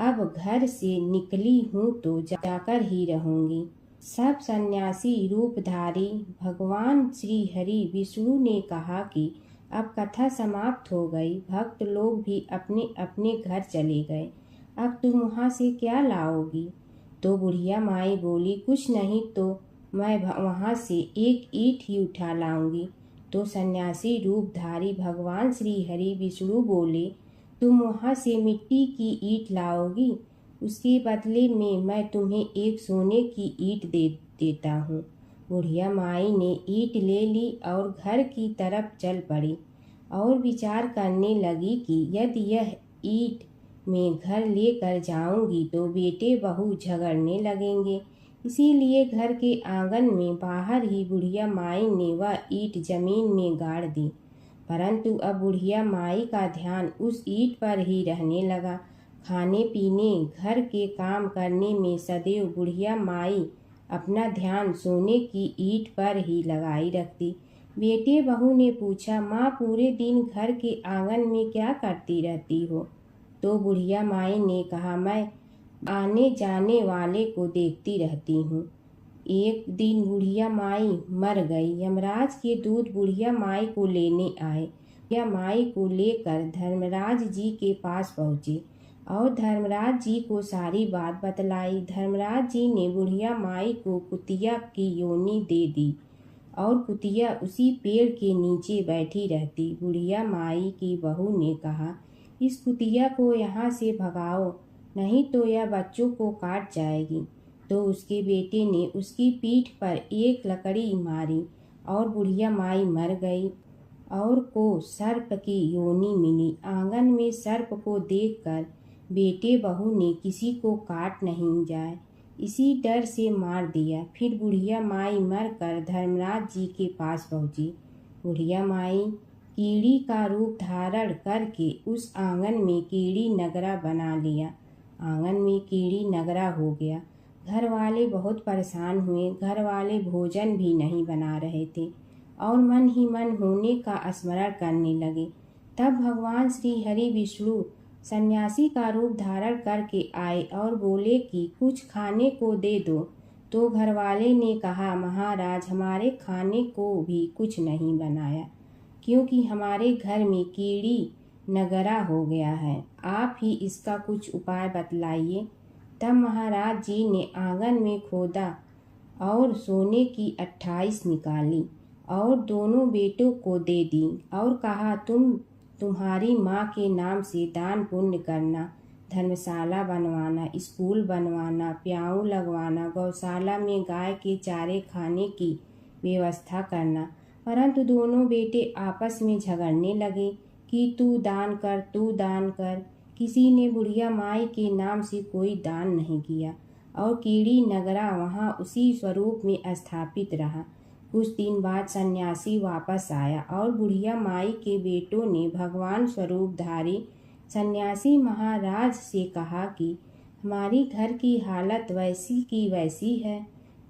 अब घर से निकली हूँ तो जाकर ही रहूंगी। सब सन्यासी रूपधारी भगवान श्री हरि विष्णु ने कहा कि अब कथा समाप्त हो गई, भक्त लोग भी अपने अपने घर चले गए, अब तुम वहाँ से क्या लाओगी? तो बुढ़िया माई बोली, कुछ नहीं तो मैं वहाँ से एक ईंट ही उठा लाऊंगी। तो सन्यासी रूपधारी भगवान श्री हरि विष्णु बोले, तुम वहाँ से मिट्टी की ईंट लाओगी, उसके बदले में मैं तुम्हें एक सोने की ईंट दे देता हूँ। बुढ़िया माई ने ईंट ले ली और घर की तरफ चल पड़ी और विचार करने लगी कि यदि यह ईंट मैं घर लेकर जाऊंगी तो बेटे बहू झगड़ने लगेंगे। इसीलिए घर के आंगन में बाहर ही बुढ़िया माई ने वह ईंट जमीन में गाड़ दी। परंतु अब बुढ़िया माई का ध्यान उस ईंट पर ही रहने लगा। खाने पीने घर के काम करने में सदैव बुढ़िया माई अपना ध्यान सोने की ईंट पर ही लगाई रखती। बेटे बहू ने पूछा, माँ पूरे दिन घर के आंगन में क्या करती रहती हो? तो बुढ़िया माई ने कहा, मैं आने जाने वाले को देखती रहती हूँ। एक दिन बुढ़िया माई मर गई। यमराज के दूत बुढ़िया माई को लेने आए। बुढ़िया माई को लेकर धर्मराज जी के पास पहुँचे और धर्मराज जी को सारी बात बतलाई। धर्मराज जी ने बुढ़िया माई को कुतिया की योनि दे दी और कुतिया उसी पेड़ के नीचे बैठी रहती। बुढ़िया माई की बहू ने कहा, इस कुतिया को यहाँ से भगाओ, नहीं तो यह बच्चों को काट जाएगी। तो उसके बेटे ने उसकी पीठ पर एक लकड़ी मारी और बुढ़िया माई मर गई और को सर्प की योनि मिली। आंगन में सर्प को देखकर बेटे बहू ने किसी को काट नहीं जाए इसी डर से मार दिया। फिर बुढ़िया माई मरकर धर्मराज जी के पास पहुंची। बुढ़िया माई कीड़ी का रूप धारण करके उस आंगन में कीड़ी नगरा बना लिया। आंगन में कीड़ी नगरा हो गया। घर वाले बहुत परेशान हुए। घर वाले भोजन भी नहीं बना रहे थे और मन ही मन होने का स्मरण करने लगे। तब भगवान श्री हरि विष्णु सन्यासी का रूप धारण करके आए और बोले कि कुछ खाने को दे दो। तो घरवाले ने कहा, महाराज हमारे खाने को भी कुछ नहीं बनाया, क्योंकि हमारे घर में कीड़ी नगरा हो गया है, आप ही इसका कुछ उपाय बतलाइए। तब महाराज जी ने आंगन में खोदा और सोने की 28 निकाली और दोनों बेटों को दे दी और कहा, तुम्हारी माँ के नाम से दान पुण्य करना, धर्मशाला बनवाना, स्कूल बनवाना, प्याऊ लगवाना, गौशाला में गाय के चारे खाने की व्यवस्था करना। परंतु दोनों बेटे आपस में झगड़ने लगे कि तू दान कर, तू दान कर। किसी ने बुढ़िया माई के नाम से कोई दान नहीं किया और कीड़ी नगरा वहाँ उसी स्वरूप में स्थापित रहा। कुछ दिन बाद सन्यासी वापस आया और बुढ़िया माई के बेटों ने भगवान स्वरूपधारी सन्यासी महाराज से कहा कि हमारी घर की हालत वैसी की वैसी है,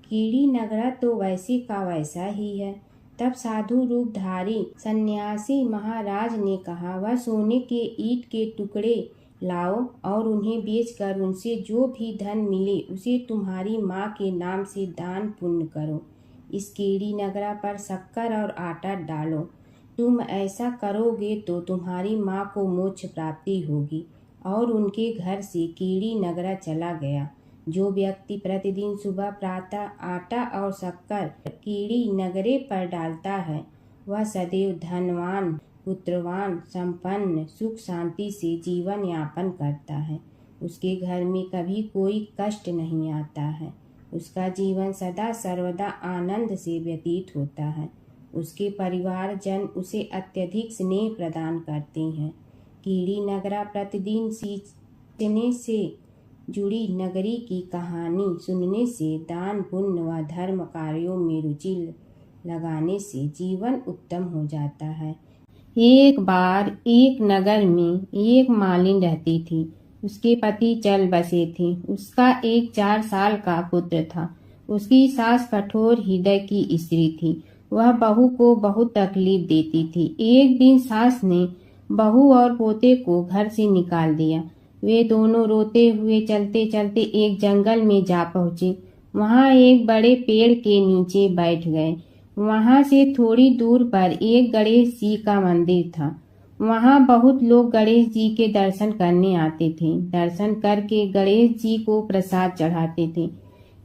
कीड़ी नगरा तो वैसे का वैसा ही है। तब साधु रूपधारी सन्यासी महाराज ने कहा, वह सोने के ईंट के टुकड़े लाओ और उन्हें बेचकर उनसे जो भी धन मिले उसे तुम्हारी माँ के नाम से दान पुण्य करो। इस कीड़ी नगरा पर शक्कर और आटा डालो। तुम ऐसा करोगे तो तुम्हारी माँ को मोक्ष प्राप्ति होगी। और उनके घर से कीड़ी नगरा चला गया। जो व्यक्ति प्रतिदिन सुबह प्रातः आटा और शक्कर कीड़ी नगरे पर डालता है, वह सदैव धनवान, पुत्रवान, संपन्न, सुख शांति से जीवन यापन करता है। उसके घर में कभी कोई कष्ट नहीं आता है। उसका जीवन सदा सर्वदा आनंद से व्यतीत होता है। उसके परिवारजन उसे अत्यधिक स्नेह प्रदान करते हैं। कीड़ी नगरा प्रतिदिन सींचने से जुड़ी नगरी की कहानी सुनने से, दान पुण्य व धर्म कार्यों में रुचि लगाने से जीवन उत्तम हो जाता है। एक बार एक नगर में एक मालिन रहती थी। उसके पति चल बसे थे। उसका एक 4 साल का पुत्र था। उसकी सास कठोर हृदय की स्त्री थी। वह बहू को बहुत तकलीफ देती थी। एक दिन सास ने बहू और पोते को घर से निकाल दिया। वे दोनों रोते हुए चलते चलते एक जंगल में जा पहुँचे। वहाँ एक बड़े पेड़ के नीचे बैठ गए। वहाँ से थोड़ी दूर पर एक गणेश जी का मंदिर था। वहाँ बहुत लोग गणेश जी के दर्शन करने आते थे। दर्शन करके गणेश जी को प्रसाद चढ़ाते थे।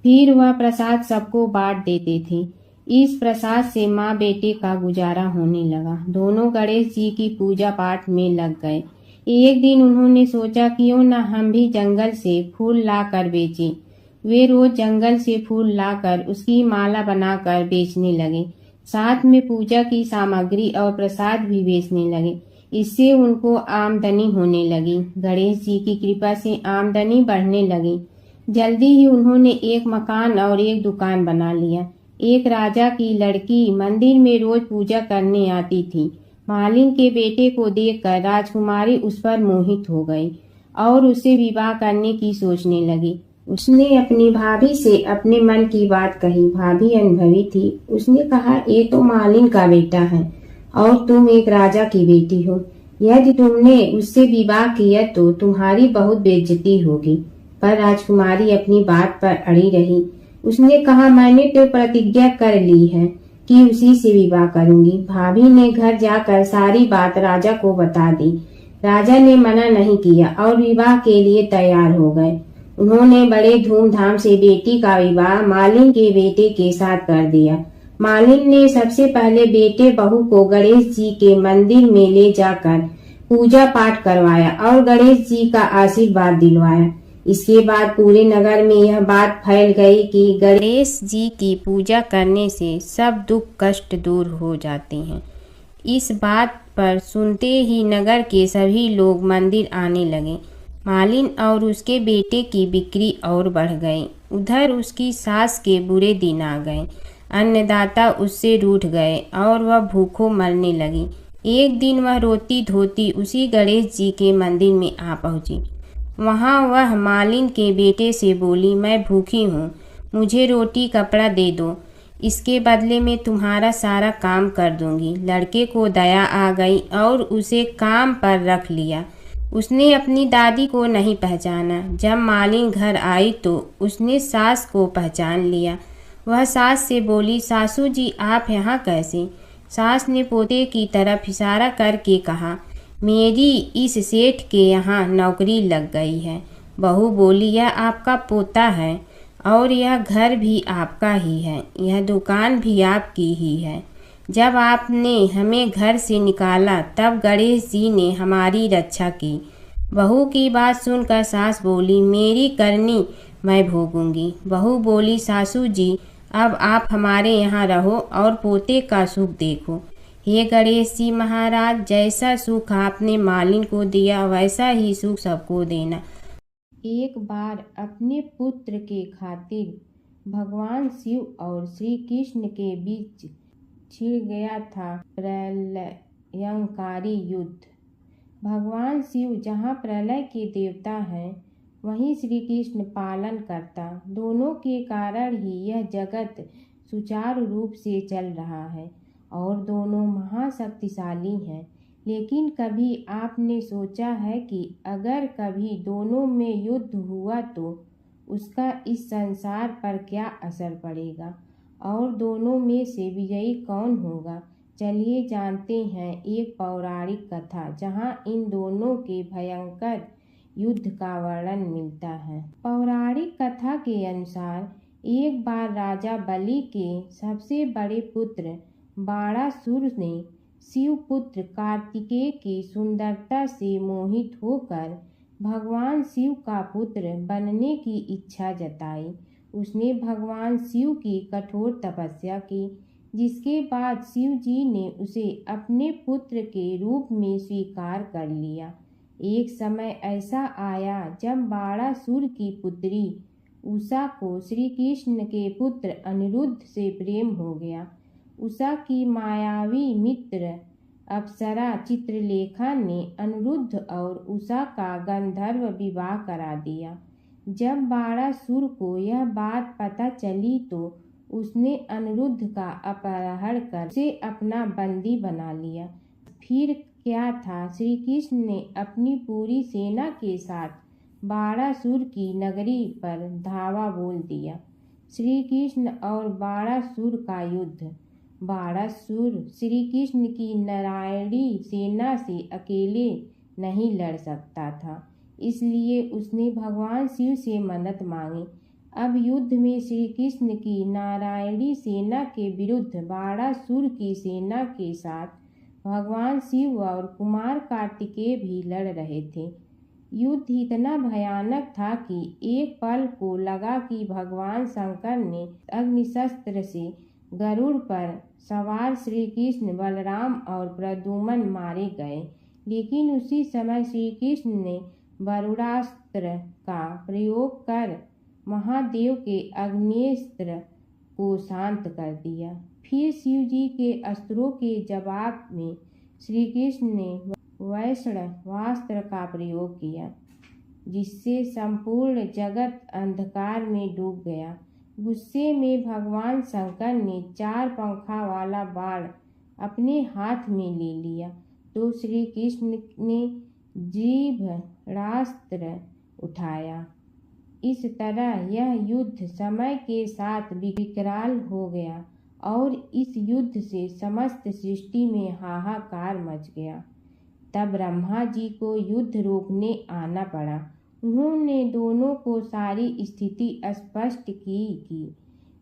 फिर वह प्रसाद सबको बांट देते थे। इस प्रसाद से माँ बेटे का गुजारा होने लगा। दोनों गणेश जी की पूजा पाठ में लग गए। एक दिन उन्होंने सोचा, क्यों न हम भी जंगल से फूल लाकर बेचें। वे रोज जंगल से फूल लाकर उसकी माला बनाकर बेचने लगे। साथ में पूजा की सामग्री और प्रसाद भी बेचने लगे। इससे उनको आमदनी होने लगी। गणेश जी की कृपा से आमदनी बढ़ने लगी। जल्दी ही उन्होंने एक मकान और एक दुकान बना लिया। एक राजा की लड़की मंदिर में रोज पूजा करने आती थी। मालिन के बेटे को देखकर राजकुमारी उस पर मोहित हो गई और उससे विवाह करने की सोचने लगी। उसने अपनी भाभी से अपने मन की बात कही। भाभी अनुभवी थी। उसने कहा, ये तो मालिन का बेटा है और तुम एक राजा की बेटी हो। यदि तुमने उससे विवाह किया तो तुम्हारी बहुत बेइज्जती होगी। पर राजकुमारी अपनी बात पर अड़ी रही। उसने कहा, मैंने तो प्रतिज्ञा कर ली है कि उसी से विवाह करूंगी। भाभी ने घर जाकर सारी बात राजा को बता दी। राजा ने मना नहीं किया और विवाह के लिए तैयार हो गए। उन्होंने बड़े धूमधाम से बेटी का विवाह मालिन के बेटे के साथ कर दिया। मालिन ने सबसे पहले बेटे बहू को गणेश जी के मंदिर में ले जाकर पूजा पाठ करवाया और गणेश जी का आशीर्वाद दिलवाया। इसके बाद पूरे नगर में यह बात फैल गई कि गणेश जी की पूजा करने से सब दुख कष्ट दूर हो जाते हैं। इस बात पर सुनते ही नगर के सभी लोग मंदिर आने लगे। मालिन और उसके बेटे की बिक्री और बढ़ गई। उधर उसकी सास के बुरे दिन आ गए। अन्नदाता उससे रूठ गए और वह भूखों मरने लगी। एक दिन वह रोती धोती उसी गणेश जी के मंदिर में आ पहुंची। वहां वह मालिन के बेटे से बोली, मैं भूखी हूँ, मुझे रोटी कपड़ा दे दो, इसके बदले में तुम्हारा सारा काम कर दूंगी। लड़के को दया आ गई और उसे काम पर रख लिया। उसने अपनी दादी को नहीं पहचाना। जब मालिन घर आई तो उसने सास को पहचान लिया। वह सास से बोली, सासू जी आप यहाँ कैसे? सास ने पोते की तरफ इशारा करके कहा, मेरी इस सेठ के यहाँ नौकरी लग गई है। बहू बोली, यह आपका पोता है। और यह घर भी आपका ही है, यह दुकान भी आपकी ही है। जब आपने हमें घर से निकाला तब गणेश जी ने हमारी रक्षा की। बहू की बात सुनकर सास बोली, मेरी करनी मैं भोगूंगी। बहू बोली, सासू जी अब आप हमारे यहाँ रहो और पोते का सुख देखो। हे गणेश जी महाराज, जैसा सुख आपने मालिन को दिया वैसा ही सुख सबको देना। एक बार अपने पुत्र के खातिर भगवान शिव और श्री कृष्ण के बीच छिड़ गया था प्रलयंकारी युद्ध। भगवान शिव जहाँ प्रलय के देवता हैं, वहीं श्री कृष्ण पालन करता। दोनों के कारण ही यह जगत सुचारू रूप से चल रहा है और दोनों महाशक्तिशाली हैं। लेकिन कभी आपने सोचा है कि अगर कभी दोनों में युद्ध हुआ तो उसका इस संसार पर क्या असर पड़ेगा और दोनों में से विजयी कौन होगा? चलिए जानते हैं एक पौराणिक कथा जहां इन दोनों के भयंकर युद्ध का वर्णन मिलता है। पौराणिक कथा के अनुसार एक बार राजा बलि के सबसे बड़े पुत्र बाणासुर ने शिवपुत्र कार्तिकेय की सुंदरता से मोहित होकर भगवान शिव का पुत्र बनने की इच्छा जताई। उसने भगवान शिव की कठोर तपस्या की, जिसके बाद शिव जी ने उसे अपने पुत्र के रूप में स्वीकार कर लिया। एक समय ऐसा आया जब बाणासुर की पुत्री उषा को श्री कृष्ण के पुत्र अनिरुद्ध से प्रेम हो गया। उषा की मायावी मित्र अप्सरा चित्रलेखा ने अनिरुद्ध और उषा का गंधर्व विवाह करा दिया। जब बाणासुर को यह बात पता चली तो उसने अनिरुद्ध का अपहरण कर उसे अपना बंदी बना लिया। फिर क्या था, श्री कृष्ण ने अपनी पूरी सेना के साथ बाणासुर की नगरी पर धावा बोल दिया। श्री कृष्ण और बाणासुर का युद्ध। बाणासुर श्री कृष्ण की नारायणी सेना से अकेले नहीं लड़ सकता था, इसलिए उसने भगवान शिव से मदद मांगी। अब युद्ध में श्री कृष्ण की नारायणी सेना के विरुद्ध बाणासुर की सेना के साथ भगवान शिव और कुमार कार्तिकेय भी लड़ रहे थे। युद्ध इतना भयानक था कि एक पल को लगा कि भगवान शंकर ने अग्निशस्त्र से गरुड़ पर सवार श्री कृष्ण, बलराम और प्रद्युम्न मारे गए। लेकिन उसी समय श्री कृष्ण ने वरुणास्त्र का प्रयोग कर महादेव के अग्नेस्त्र को शांत कर दिया। फिर शिव जी के अस्त्रों के जवाब में श्री कृष्ण ने वैष्णवास्त्र का प्रयोग किया, जिससे संपूर्ण जगत अंधकार में डूब गया। गुस्से में भगवान शंकर ने 4 पंखा वाला बाण अपने हाथ में ले लिया तो श्री कृष्ण ने जीभरास्त्र उठाया। इस तरह यह युद्ध समय के साथ विकराल हो गया और इस युद्ध से समस्त सृष्टि में हाहाकार मच गया। तब ब्रह्मा जी को युद्ध रोकने आना पड़ा। उन्होंने दोनों को सारी स्थिति स्पष्ट की कि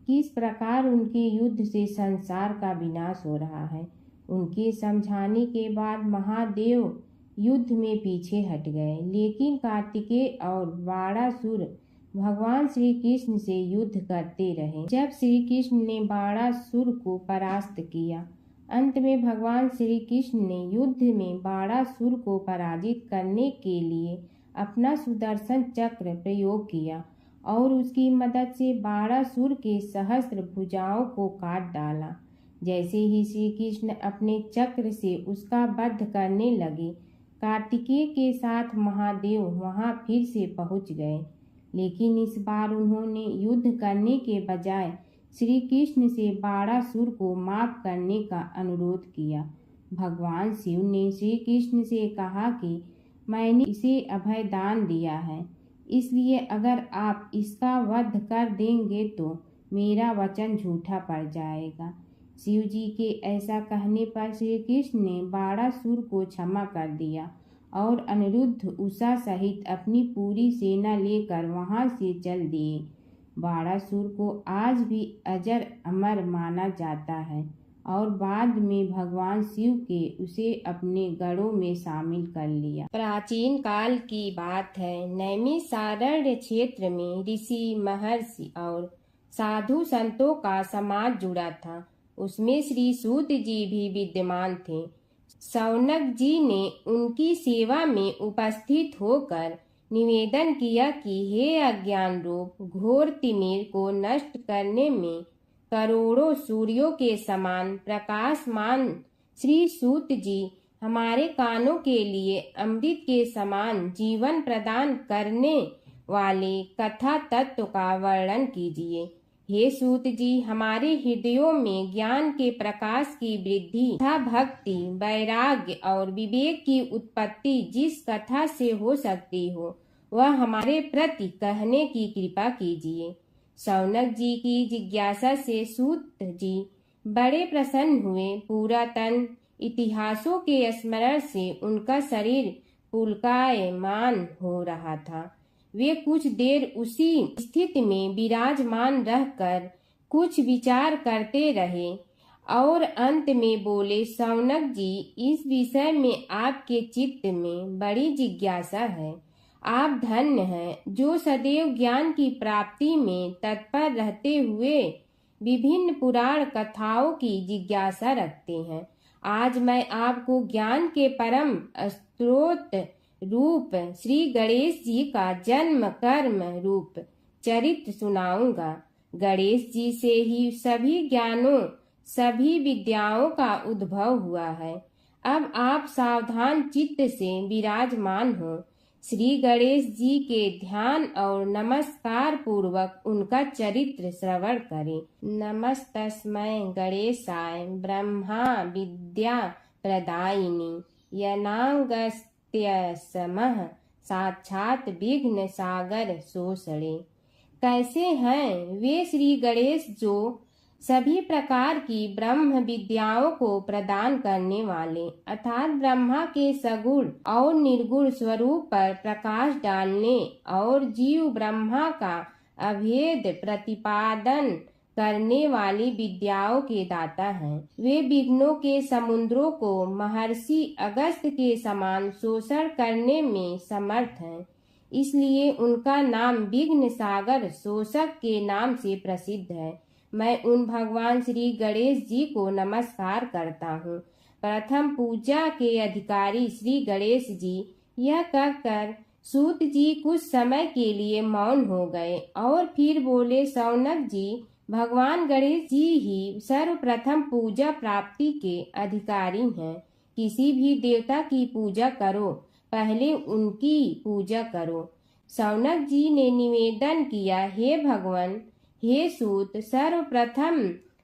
किस प्रकार उनके युद्ध से संसार का विनाश हो रहा है। उनके समझाने के बाद महादेव युद्ध में पीछे हट गए, लेकिन कार्तिकेय और बाणासुर भगवान श्री कृष्ण से युद्ध करते रहे। जब श्री कृष्ण ने बाणासुर को परास्त किया, अंत में भगवान श्री कृष्ण ने युद्ध में बाणासुर को पराजित करने के लिए अपना सुदर्शन चक्र प्रयोग किया और उसकी मदद से बाणासुर के सहस्त्र भुजाओं को काट डाला। जैसे ही श्री कृष्ण अपने चक्र से उसका वध करने लगे, कार्तिकेय के साथ महादेव वहां फिर से पहुंच गए, लेकिन इस बार उन्होंने युद्ध करने के बजाय श्री कृष्ण से बाणासुर को माफ करने का अनुरोध किया। भगवान शिव ने श्री कृष्ण से कहा कि मैंने इसे अभय दान दिया है, इसलिए अगर आप इसका वध कर देंगे तो मेरा वचन झूठा पड़ जाएगा। शिव जी के ऐसा कहने पर श्री कृष्ण ने बाणासुर को क्षमा कर दिया और अनिरुद्ध, उषा सहित अपनी पूरी सेना लेकर वहां से चल दिए। बाणासुर को आज भी अजर अमर माना जाता है और बाद में भगवान शिव के उसे अपने गढ़ों में शामिल कर लिया। प्राचीन काल की बात है। नैमिषारण्य क्षेत्र में ऋषि, महर्षि और साधु संतों का समाज जुड़ा था। उसमें श्री सूत जी भी विद्यमान थे। शौनक जी ने उनकी सेवा में उपस्थित होकर निवेदन किया कि हे अज्ञान रूप घोर तिमिर को नष्ट करने में करोड़ों सूर्यों के समान प्रकाशमान श्री सूत जी हमारे कानों के लिए अमृत के समान जीवन प्रदान करने वाले कथा तत्व का वर्णन कीजिए। हे सूत जी, हमारे हृदयों में ज्ञान के प्रकाश की वृद्धि तथा भक्ति, वैराग्य और विवेक की उत्पत्ति जिस कथा से हो सकती हो वह हमारे प्रति कहने की कृपा कीजिए। शौनक जी की जिज्ञासा से सूत जी बड़े प्रसन्न हुए। पुरातन इतिहासों के स्मरण से उनका शरीर पुलकायमान हो रहा था। वे कुछ देर उसी स्थिति में विराजमान रहकर कुछ विचार करते रहे और अंत में बोले, शौनक जी, इस विषय में आपके चित्त में बड़ी जिज्ञासा है। आप धन्य हैं जो सदैव ज्ञान की प्राप्ति में तत्पर रहते हुए विभिन्न पुराण कथाओं की जिज्ञासा रखते हैं। आज मैं आपको ज्ञान के परम स्रोत रूप श्री गणेश जी का जन्म कर्म रूप चरित्र सुनाऊंगा। गणेश जी से ही सभी ज्ञानों, सभी विद्याओं का उद्भव हुआ है। अब आप सावधान चित्त से विराजमान हो। श्री गणेश जी के ध्यान और नमस्कार पूर्वक उनका चरित्र श्रवण करें। नमस्तस्मै गणेशाय ब्रह्मा विद्या प्रदायिनी यनांगस्त्यसमः साक्षात विघ्न सागर सोसड़े। कैसे हैं वे श्री गणेश जो सभी प्रकार की ब्रह्म विद्याओं को प्रदान करने वाले अर्थात ब्रह्मा के सगुण और निर्गुण स्वरूप पर प्रकाश डालने और जीव ब्रह्मा का अभेद प्रतिपादन करने वाली विद्याओं के दाता हैं। वे विघ्नों के समुद्रों को महर्षि अगस्त के समान शोषण करने में समर्थ हैं। इसलिए उनका नाम विघ्न सागर शोषक के नाम से प्रसिद्ध है। मैं उन भगवान श्री गणेश जी को नमस्कार करता हूँ। प्रथम पूजा के अधिकारी श्री गणेश जी, यह कहकर सूत जी कुछ समय के लिए मौन हो गए और फिर बोले, शौनक जी, भगवान गणेश जी ही सर्वप्रथम पूजा प्राप्ति के अधिकारी हैं। किसी भी देवता की पूजा करो, पहले उनकी पूजा करो। शौनक जी ने निवेदन किया, हे भगवान, हे सूत, सर्वप्रथम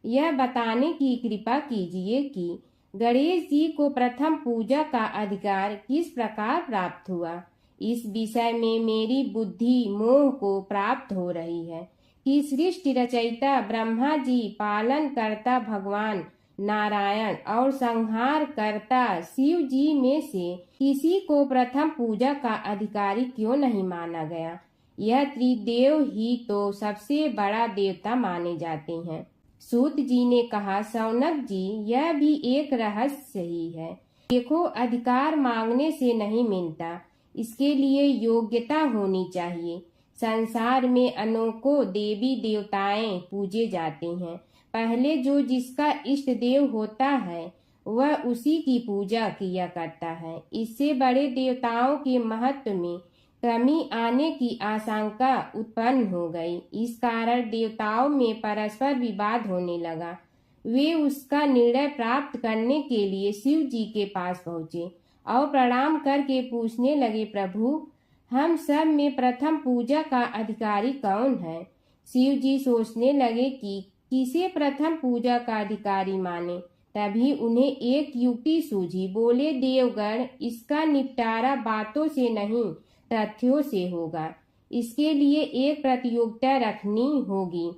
यह बताने की कृपा कीजिए कि गणेश जी को प्रथम पूजा का अधिकार किस प्रकार प्राप्त हुआ। इस विषय में मेरी बुद्धि मोह को प्राप्त हो रही है कि सृष्टि रचयिता ब्रह्मा जी, पालन करता भगवान नारायण और संहार करता शिव जी में से किसी को प्रथम पूजा का अधिकारी क्यों नहीं माना गया। यह त्रिदेव ही तो सबसे बड़ा देवता माने जाते हैं। सूत जी ने कहा, शौनक जी, यह भी एक रहस्य ही है। देखो, अधिकार मांगने से नहीं मिलता, इसके लिए योग्यता होनी चाहिए। संसार में अनेकों देवी देवताएं पूजे जाते हैं। पहले जो जिसका इष्ट देव होता है वह उसी की पूजा किया करता है। इससे बड़े देवताओं के महत्व में कमी आने की आशंका उत्पन्न हो गई। इस कारण देवताओं में परस्पर विवाद होने लगा। वे उसका निर्णय प्राप्त करने के लिए शिव जी के पास पहुँचे और प्रणाम करके पूछने लगे, प्रभु, हम सब में प्रथम पूजा का अधिकारी कौन है। शिव जी सोचने लगे कि किसे प्रथम पूजा का अधिकारी माने। तभी उन्हें एक युक्ति सूझी। बोले, देवगण, इसका निपटारा बातों से नहीं तथ्यों से होगा। इसके लिए एक प्रतियोगिता रखनी होगी,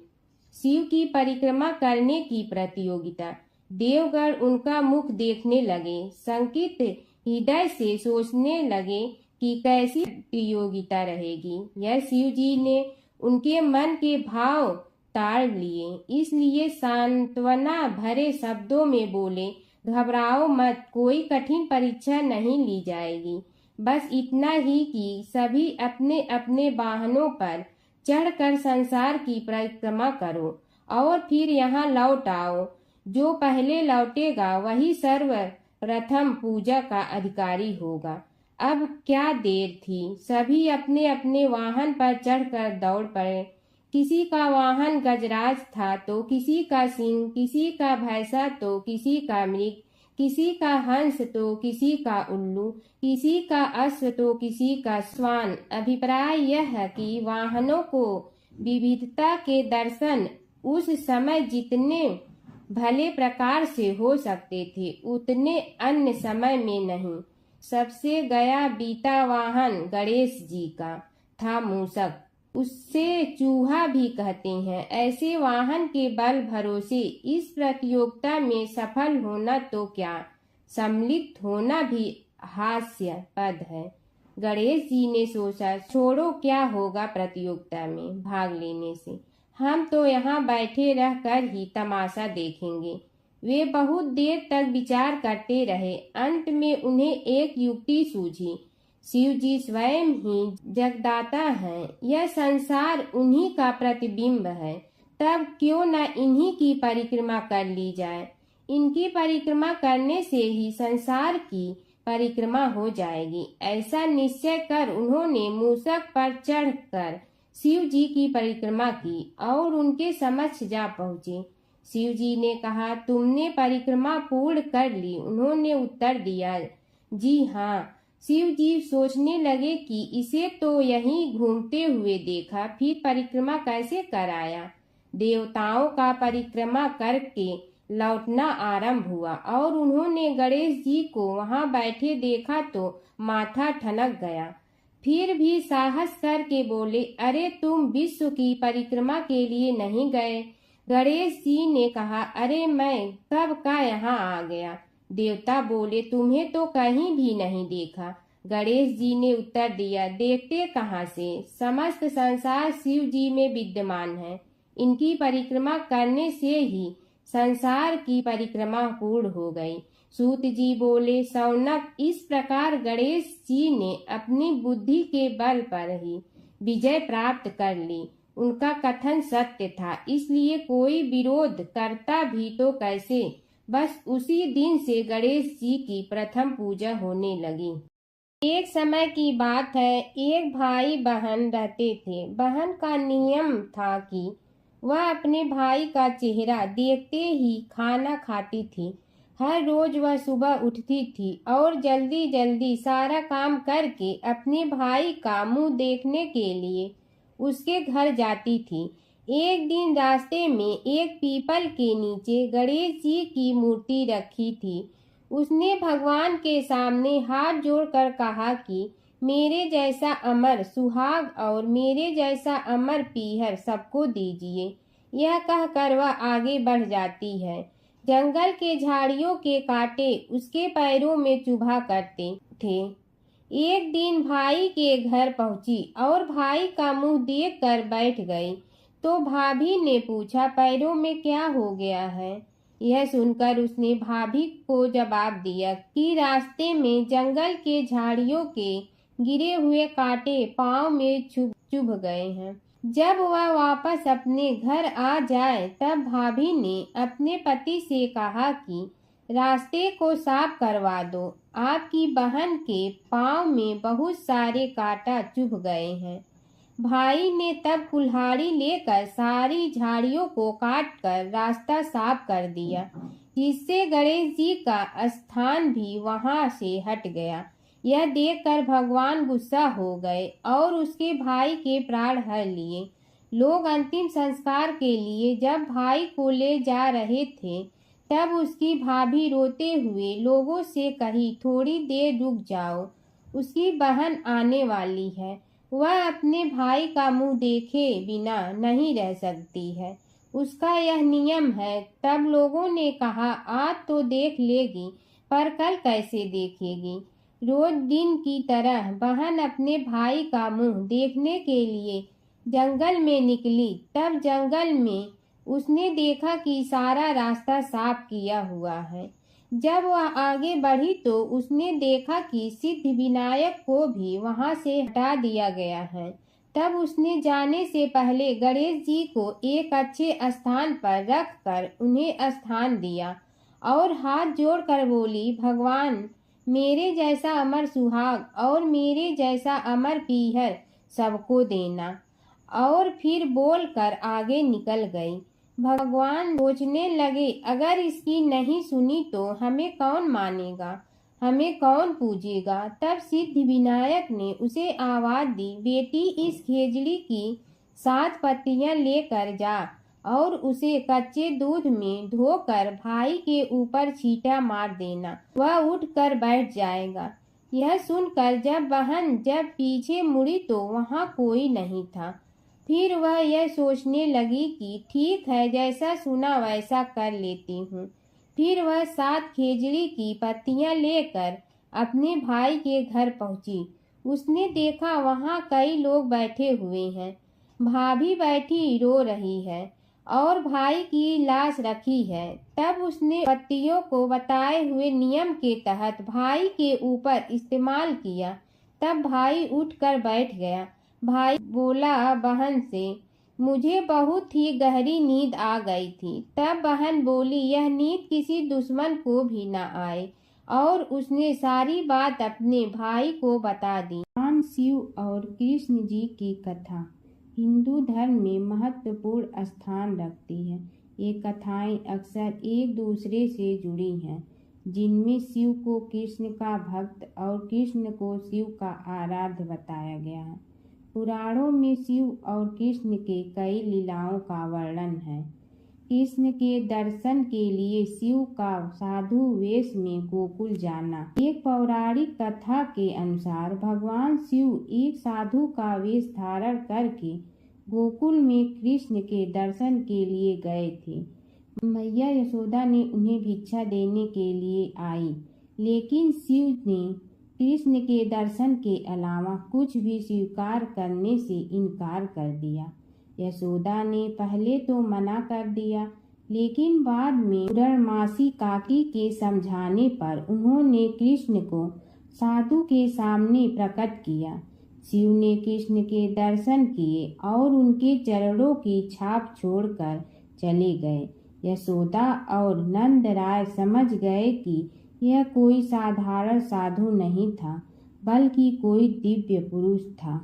शिव की परिक्रमा करने की प्रतियोगिता। देवगण उनका मुख देखने लगे, शंकित हृदय से सोचने लगे कि कैसी प्रतियोगिता रहेगी। यह शिव जी ने उनके मन के भाव ताड़ लिए। इसलिए सांत्वना भरे शब्दों में बोले, घबराओ मत, कोई कठिन परीक्षा नहीं ली जाएगी। बस इतना ही कि सभी अपने अपने वाहनों पर चढ़कर संसार की परिक्रमा करो और फिर यहाँ लौट आओ। जो पहले लौटेगा वही सर्वप्रथम पूजा का अधिकारी होगा। अब क्या देर थी, सभी अपने अपने वाहन पर चढ़कर दौड़ पड़े। किसी का वाहन गजराज था तो किसी का सिंह, किसी का भैंसा तो किसी का मृग, किसी का हंस तो किसी का उल्लू, किसी का अश्व तो किसी का श्वान। अभिप्राय यह है कि वाहनों को विविधता के दर्शन उस समय जितने भले प्रकार से हो सकते थे उतने अन्य समय में नहीं। सबसे गया बीता वाहन गणेश जी का था मूषक, उससे चूहा भी कहते हैं। ऐसे वाहन के बल भरोसे इस प्रतियोगिता में सफल होना तो क्या, सम्मिलित होना भी हास्यास्पद है। गणेश जी ने सोचा, छोड़ो, क्या होगा प्रतियोगिता में भाग लेने से, हम तो यहाँ बैठे रहकर ही तमाशा देखेंगे। वे बहुत देर तक विचार करते रहे। अंत में उन्हें एक युक्ति सूझी। शिव जी स्वयं ही जगदाता हैं, यह संसार उन्हीं का प्रतिबिंब है, तब क्यों न इन्हीं की परिक्रमा कर ली जाए। इनकी परिक्रमा करने से ही संसार की परिक्रमा हो जाएगी। ऐसा निश्चय कर उन्होंने मूषक पर चढ़कर शिव जी की परिक्रमा की और उनके समक्ष जा पहुँचे। शिव जी ने कहा, तुमने परिक्रमा पूर्ण कर ली? उन्होंने उत्तर दिया, जी हाँ। शिव जी सोचने लगे कि इसे तो यहीं घूमते हुए देखा, फिर परिक्रमा कैसे कराया। देवताओं का परिक्रमा करके लौटना आरंभ हुआ और उन्होंने गणेश जी को वहां बैठे देखा तो माथा ठनक गया। फिर भी साहस करके बोले, अरे तुम विश्व की परिक्रमा के लिए नहीं गए? गणेश जी ने कहा, अरे मैं कब का यहाँ आ गया। देवता बोले, तुम्हें तो कहीं भी नहीं देखा। गणेश जी ने उत्तर दिया, देखते कहाँ से, समस्त संसार शिव जी में विद्यमान है। इनकी परिक्रमा करने से ही संसार की परिक्रमा पूर्ण हो गई। सूत जी बोले, शौनक, इस प्रकार गणेश जी ने अपनी बुद्धि के बल पर ही विजय प्राप्त कर ली। उनका कथन सत्य था, इसलिए कोई विरोध करता भी तो कैसे। बस उसी दिन से गणेश जी की प्रथम पूजा होने लगी। एक समय की बात है, एक भाई बहन रहते थे। बहन का नियम था कि वह अपने भाई का चेहरा देखते ही खाना खाती थी। हर रोज वह सुबह उठती थी और जल्दी जल्दी सारा काम करके अपने भाई का मुंह देखने के लिए उसके घर जाती थी। एक दिन रास्ते में एक पीपल के नीचे गणेश जी की मूर्ति रखी थी। उसने भगवान के सामने हाथ जोड़कर कहा कि मेरे जैसा अमर सुहाग और मेरे जैसा अमर पीहर सबको दीजिए। यह कहकर वह आगे बढ़ जाती है। जंगल के झाड़ियों के कांटे उसके पैरों में चुभा करते थे। एक दिन भाई के घर पहुंची और भाई का मुंह देखकर बैठ गई तो भाभी ने पूछा, पैरों में क्या हो गया है। यह सुनकर उसने भाभी को जवाब दिया कि रास्ते में जंगल के झाड़ियों के गिरे हुए कांटे पांव में चुभ गए हैं। जब वह वापस अपने घर आ जाए तब भाभी ने अपने पति से कहा कि रास्ते को साफ करवा दो, आपकी बहन के पांव में बहुत सारे कांटा चुभ गए हैं। भाई ने तब कुल्हाड़ी लेकर सारी झाड़ियों को काटकर रास्ता साफ कर दिया, जिससे गणेश जी का स्थान भी वहां से हट गया। यह देखकर भगवान गुस्सा हो गए और उसके भाई के प्राण हर लिए। लोग अंतिम संस्कार के लिए जब भाई को ले जा रहे थे तब उसकी भाभी रोते हुए लोगों से कही, थोड़ी देर रुक जाओ, उसकी बहन आने वाली है। वह अपने भाई का मुंह देखे बिना नहीं रह सकती है, उसका यह नियम है। तब लोगों ने कहा, आज तो देख लेगी पर कल कैसे देखेगी। रोज दिन की तरह बहन अपने भाई का मुंह देखने के लिए जंगल में निकली। तब जंगल में उसने देखा कि सारा रास्ता साफ किया हुआ है। जब वह आगे बढ़ी तो उसने देखा कि सिद्धिविनायक को भी वहां से हटा दिया गया है। तब उसने जाने से पहले गणेश जी को एक अच्छे स्थान पर रखकर उन्हें स्थान दिया और हाथ जोड़कर बोली, भगवान, मेरे जैसा अमर सुहाग और मेरे जैसा अमर पीहर सबको देना। और फिर बोलकर आगे निकल गई। भगवान सोचने लगे, अगर इसकी नहीं सुनी तो हमें कौन मानेगा, हमें कौन पूजेगा। तब सिद्धिविनायक ने उसे आवाज दी, बेटी, इस खेजड़ी की 7 पत्तियां लेकर जा और उसे कच्चे दूध में धोकर भाई के ऊपर छींटा मार देना, वह उठकर बैठ जाएगा। यह सुनकर जब पीछे मुड़ी तो वहां कोई नहीं था। फिर वह यह सोचने लगी कि ठीक है, जैसा सुना वैसा कर लेती हूँ। फिर वह 7 खेजड़ी की पत्तियां लेकर अपने भाई के घर पहुंची। उसने देखा वहां कई लोग बैठे हुए हैं। भाभी बैठी रो रही है और भाई की लाश रखी है। तब उसने पत्तियों को बताए हुए नियम के तहत भाई के ऊपर इस्तेमाल किया। तब भाई उठकर बैठ गया। भाई बोला बहन से, मुझे बहुत ही गहरी नींद आ गई थी। तब बहन बोली, यह नींद किसी दुश्मन को भी न आए। और उसने सारी बात अपने भाई को बता दी। भगवान शिव और कृष्ण जी की कथा हिंदू धर्म में महत्वपूर्ण स्थान रखती है। ये कथाएं अक्सर एक दूसरे से जुड़ी हैं, जिनमें शिव को कृष्ण का भक्त और कृष्ण को शिव का आराध्य बताया गया है। पुराणों में शिव और कृष्ण के कई लीलाओं का वर्णन है। कृष्ण के दर्शन के लिए शिव का साधु वेश में गोकुल जाना। एक पौराणिक कथा के अनुसार भगवान शिव एक साधु का वेश धारण करके गोकुल में कृष्ण के दर्शन के लिए गए थे। मैया यशोदा ने उन्हें भिक्षा देने के लिए आई, लेकिन शिव ने कृष्ण के दर्शन के अलावा कुछ भी स्वीकार करने से इनकार कर दिया। यशोदा ने पहले तो मना कर दिया, लेकिन बाद में पूर्णमासी काकी के समझाने पर उन्होंने कृष्ण को साधु के सामने प्रकट किया। शिव ने कृष्ण के दर्शन किए और उनके चरणों की छाप छोड़कर चले गए। यशोदा और नंद राय समझ गए कि यह कोई साधारण साधु नहीं था, बल्कि कोई दिव्य पुरुष था।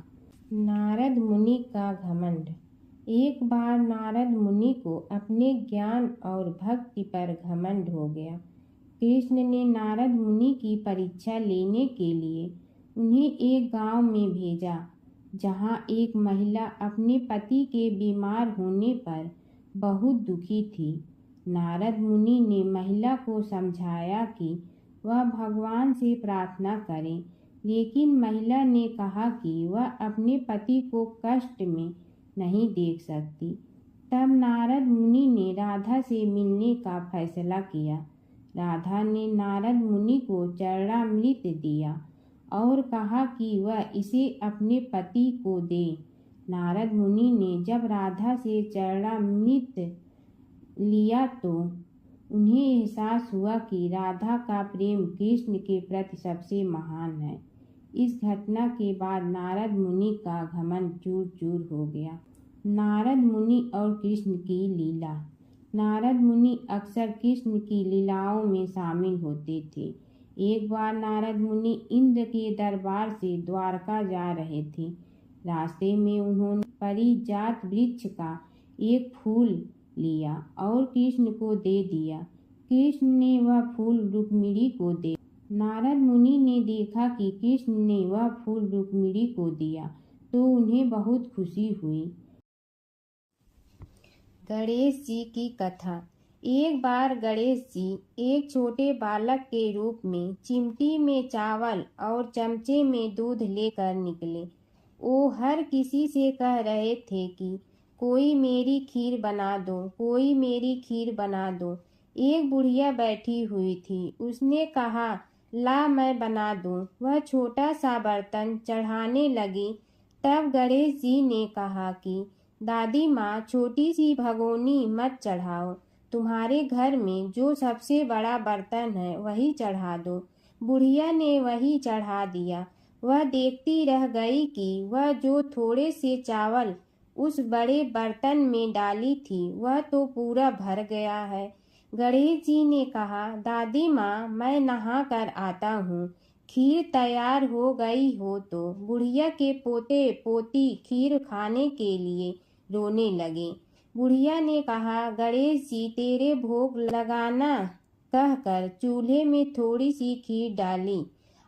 नारद मुनि का घमंड। एक बार नारद मुनि को अपने ज्ञान और भक्ति पर घमंड हो गया। कृष्ण ने नारद मुनि की परीक्षा लेने के लिए उन्हें एक गांव में भेजा, जहां एक महिला अपने पति के बीमार होने पर बहुत दुखी थी। नारद मुनि ने महिला को समझाया कि वह भगवान से प्रार्थना करे, लेकिन महिला ने कहा कि वह अपने पति को कष्ट में नहीं देख सकती। तब नारद मुनि ने राधा से मिलने का फैसला किया। राधा ने नारद मुनि को चरणामृत दिया और कहा कि वह इसे अपने पति को दे। नारद मुनि ने जब राधा से चरणामृत लिया तो उन्हें एहसास हुआ कि राधा का प्रेम कृष्ण के प्रति सबसे महान है। इस घटना के बाद नारद मुनि का घमंड चूर चूर हो गया। नारद मुनि और कृष्ण की लीला। नारद मुनि अक्सर कृष्ण की लीलाओं में शामिल होते थे। एक बार नारद मुनि इंद्र के दरबार से द्वारका जा रहे थे। रास्ते में उन्होंने पारिजात वृक्ष का एक फूल लिया और कृष्ण को दे दिया। कृष्ण ने वह फूल रुक्मिणी को दे। नारद मुनि ने देखा कि कृष्ण ने वह फूल रुक्मिणी को दिया तो उन्हें बहुत खुशी हुई। गणेश जी की कथा। एक बार गणेश जी एक छोटे बालक के रूप में चिमटी में चावल और चमचे में दूध लेकर निकले। वो हर किसी से कह रहे थे कि कोई मेरी खीर बना दो, कोई मेरी खीर बना दो। एक बुढ़िया बैठी हुई थी। उसने कहा, ला मैं बना दूं। वह छोटा सा बर्तन चढ़ाने लगी तब गणेश जी ने कहा कि दादी माँ, छोटी सी भगोनी मत चढ़ाओ, तुम्हारे घर में जो सबसे बड़ा बर्तन है वही चढ़ा दो। बुढ़िया ने वही चढ़ा दिया। वह देखती रह गई कि वह जो थोड़े से चावल उस बड़े बर्तन में डाली थी वह तो पूरा भर गया है। गणेश जी ने कहा, दादी माँ, मैं नहा कर आता हूँ। खीर तैयार हो गई हो तो बुढ़िया के पोते पोती खीर खाने के लिए रोने लगे। बुढ़िया ने कहा, गणेश जी, तेरे भोग लगाना कहकर चूल्हे में थोड़ी सी खीर डाली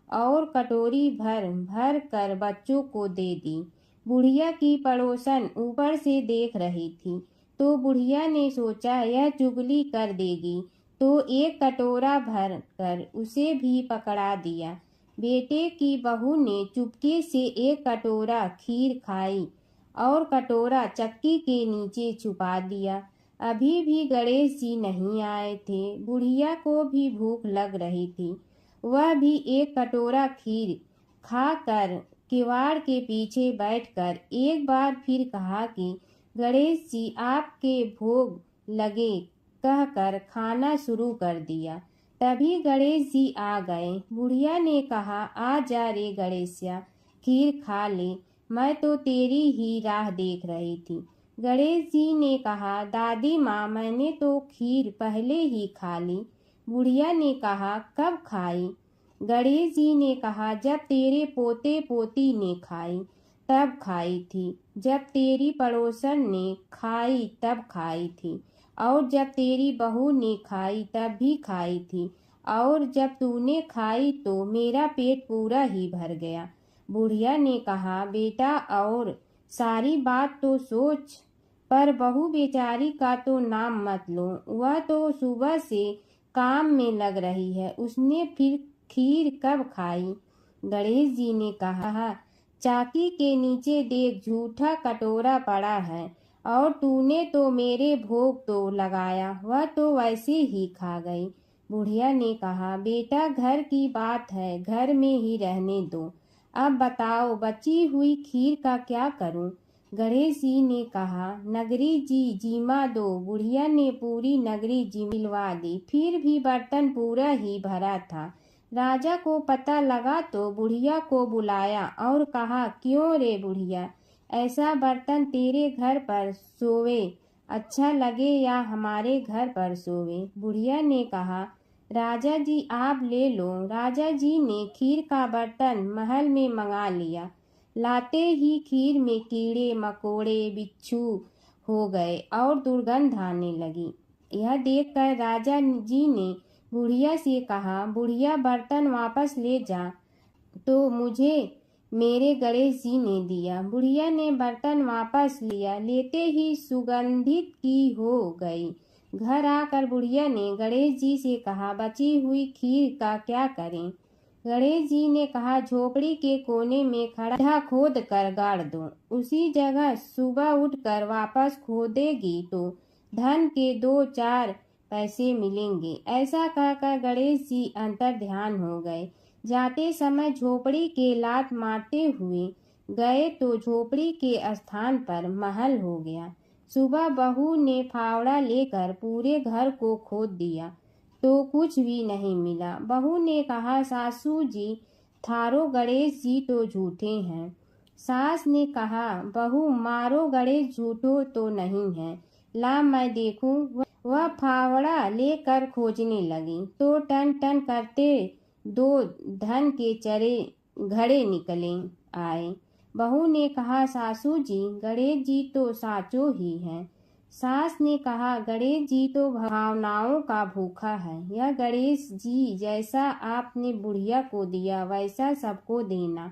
और कटोरी भर भर कर बच्चों को दे दी। बुढ़िया की पड़ोसन ऊपर से देख रही थी तो बुढ़िया ने सोचा यह चुगली कर देगी, तो एक कटोरा भर कर उसे भी पकड़ा दिया। बेटे की बहू ने चुपके से एक कटोरा खीर खाई और कटोरा चक्की के नीचे छुपा दिया। अभी भी गणेश जी नहीं आए थे। बुढ़िया को भी भूख लग रही थी। वह भी एक कटोरा खीर खाकर किवाड़ के पीछे बैठकर एक बार फिर कहा कि गणेश जी, आपके भोग लगे कहकर खाना शुरू कर दिया। तभी गणेश जी आ गए। बुढ़िया ने कहा, आ जा रे गणेशिया, खीर खा ले, मैं तो तेरी ही राह देख रही थी। गणेश जी ने कहा, दादी माँ, मैंने तो खीर पहले ही खा ली। बुढ़िया ने कहा, कब खाई? गणेश जी ने कहा, जब तेरे पोते पोती ने खाई तब खाई थी, जब तेरी पड़ोसन ने खाई तब खाई थी, और जब तेरी बहू ने खाई तब भी खाई थी, और जब तूने खाई तो मेरा पेट पूरा ही भर गया। बुढ़िया ने कहा, बेटा, और सारी बात तो सोच, पर बहू बेचारी का तो नाम मत लो। वह तो सुबह से काम में लग रही है, उसने फिर खीर कब खाई? गणेश जी ने कहा, चाकी के नीचे देख, झूठा कटोरा पड़ा है, और तूने तो मेरे भोग तो लगाया, वह तो वैसे ही खा गई। बुढ़िया ने कहा, बेटा, घर की बात है, घर में ही रहने दो। अब बताओ, बची हुई खीर का क्या करूं? गणेश जी ने कहा, नगरी जी जिमा दो। बुढ़िया ने पूरी नगरी जिलवा दी। फिर भी बर्तन पूरा ही भरा था। राजा को पता लगा तो बुढ़िया को बुलाया और कहा, क्यों रे बुढ़िया, ऐसा बर्तन तेरे घर पर सोवे अच्छा लगे या हमारे घर पर सोवे? बुढ़िया ने कहा, राजा जी, आप ले लो। राजा जी ने खीर का बर्तन महल में मंगा लिया। लाते ही खीर में कीड़े मकोड़े बिच्छू हो गए और दुर्गंध आने लगी। यह देखकर राजा जी ने बुढ़िया से कहा, बुढ़िया, बर्तन वापस ले जा, तो मुझे मेरे गणेश जी ने दिया। बुढ़िया ने बर्तन वापस लिया। लेते ही सुगंधित की हो गई। घर आकर बुढ़िया ने गणेश जी से कहा, बची हुई खीर का क्या करें? गणेश जी ने कहा, झोपड़ी के कोने में खड्डा खोद कर गाड़ दो। उसी जगह सुबह उठकर वापस खोदेगी तो धन के 2-4 पैसे मिलेंगे। ऐसा कहकर गणेश जी अंतर ध्यान हो गए। जाते समय झोपड़ी के लात मारते हुए गए तो झोपड़ी के स्थान पर महल हो गया। सुबह बहू ने फावड़ा लेकर पूरे घर को खोद दिया तो कुछ भी नहीं मिला। बहू ने कहा, सासू जी, थारो गणेश जी तो झूठे हैं। सास ने कहा, बहू, मारो गणेश झूठो तो नहीं है, ला मैं देखूं। वह फावड़ा लेकर खोजने लगी तो टन टन करते 2 धन के चरे घड़े निकले आए। बहू ने कहा, सासू जी, गणेश जी तो साचो ही हैं। सास ने कहा, गणेश जी तो भावनाओं का भूखा है। यह गणेश जी जैसा आपने बुढ़िया को दिया वैसा सबको देना।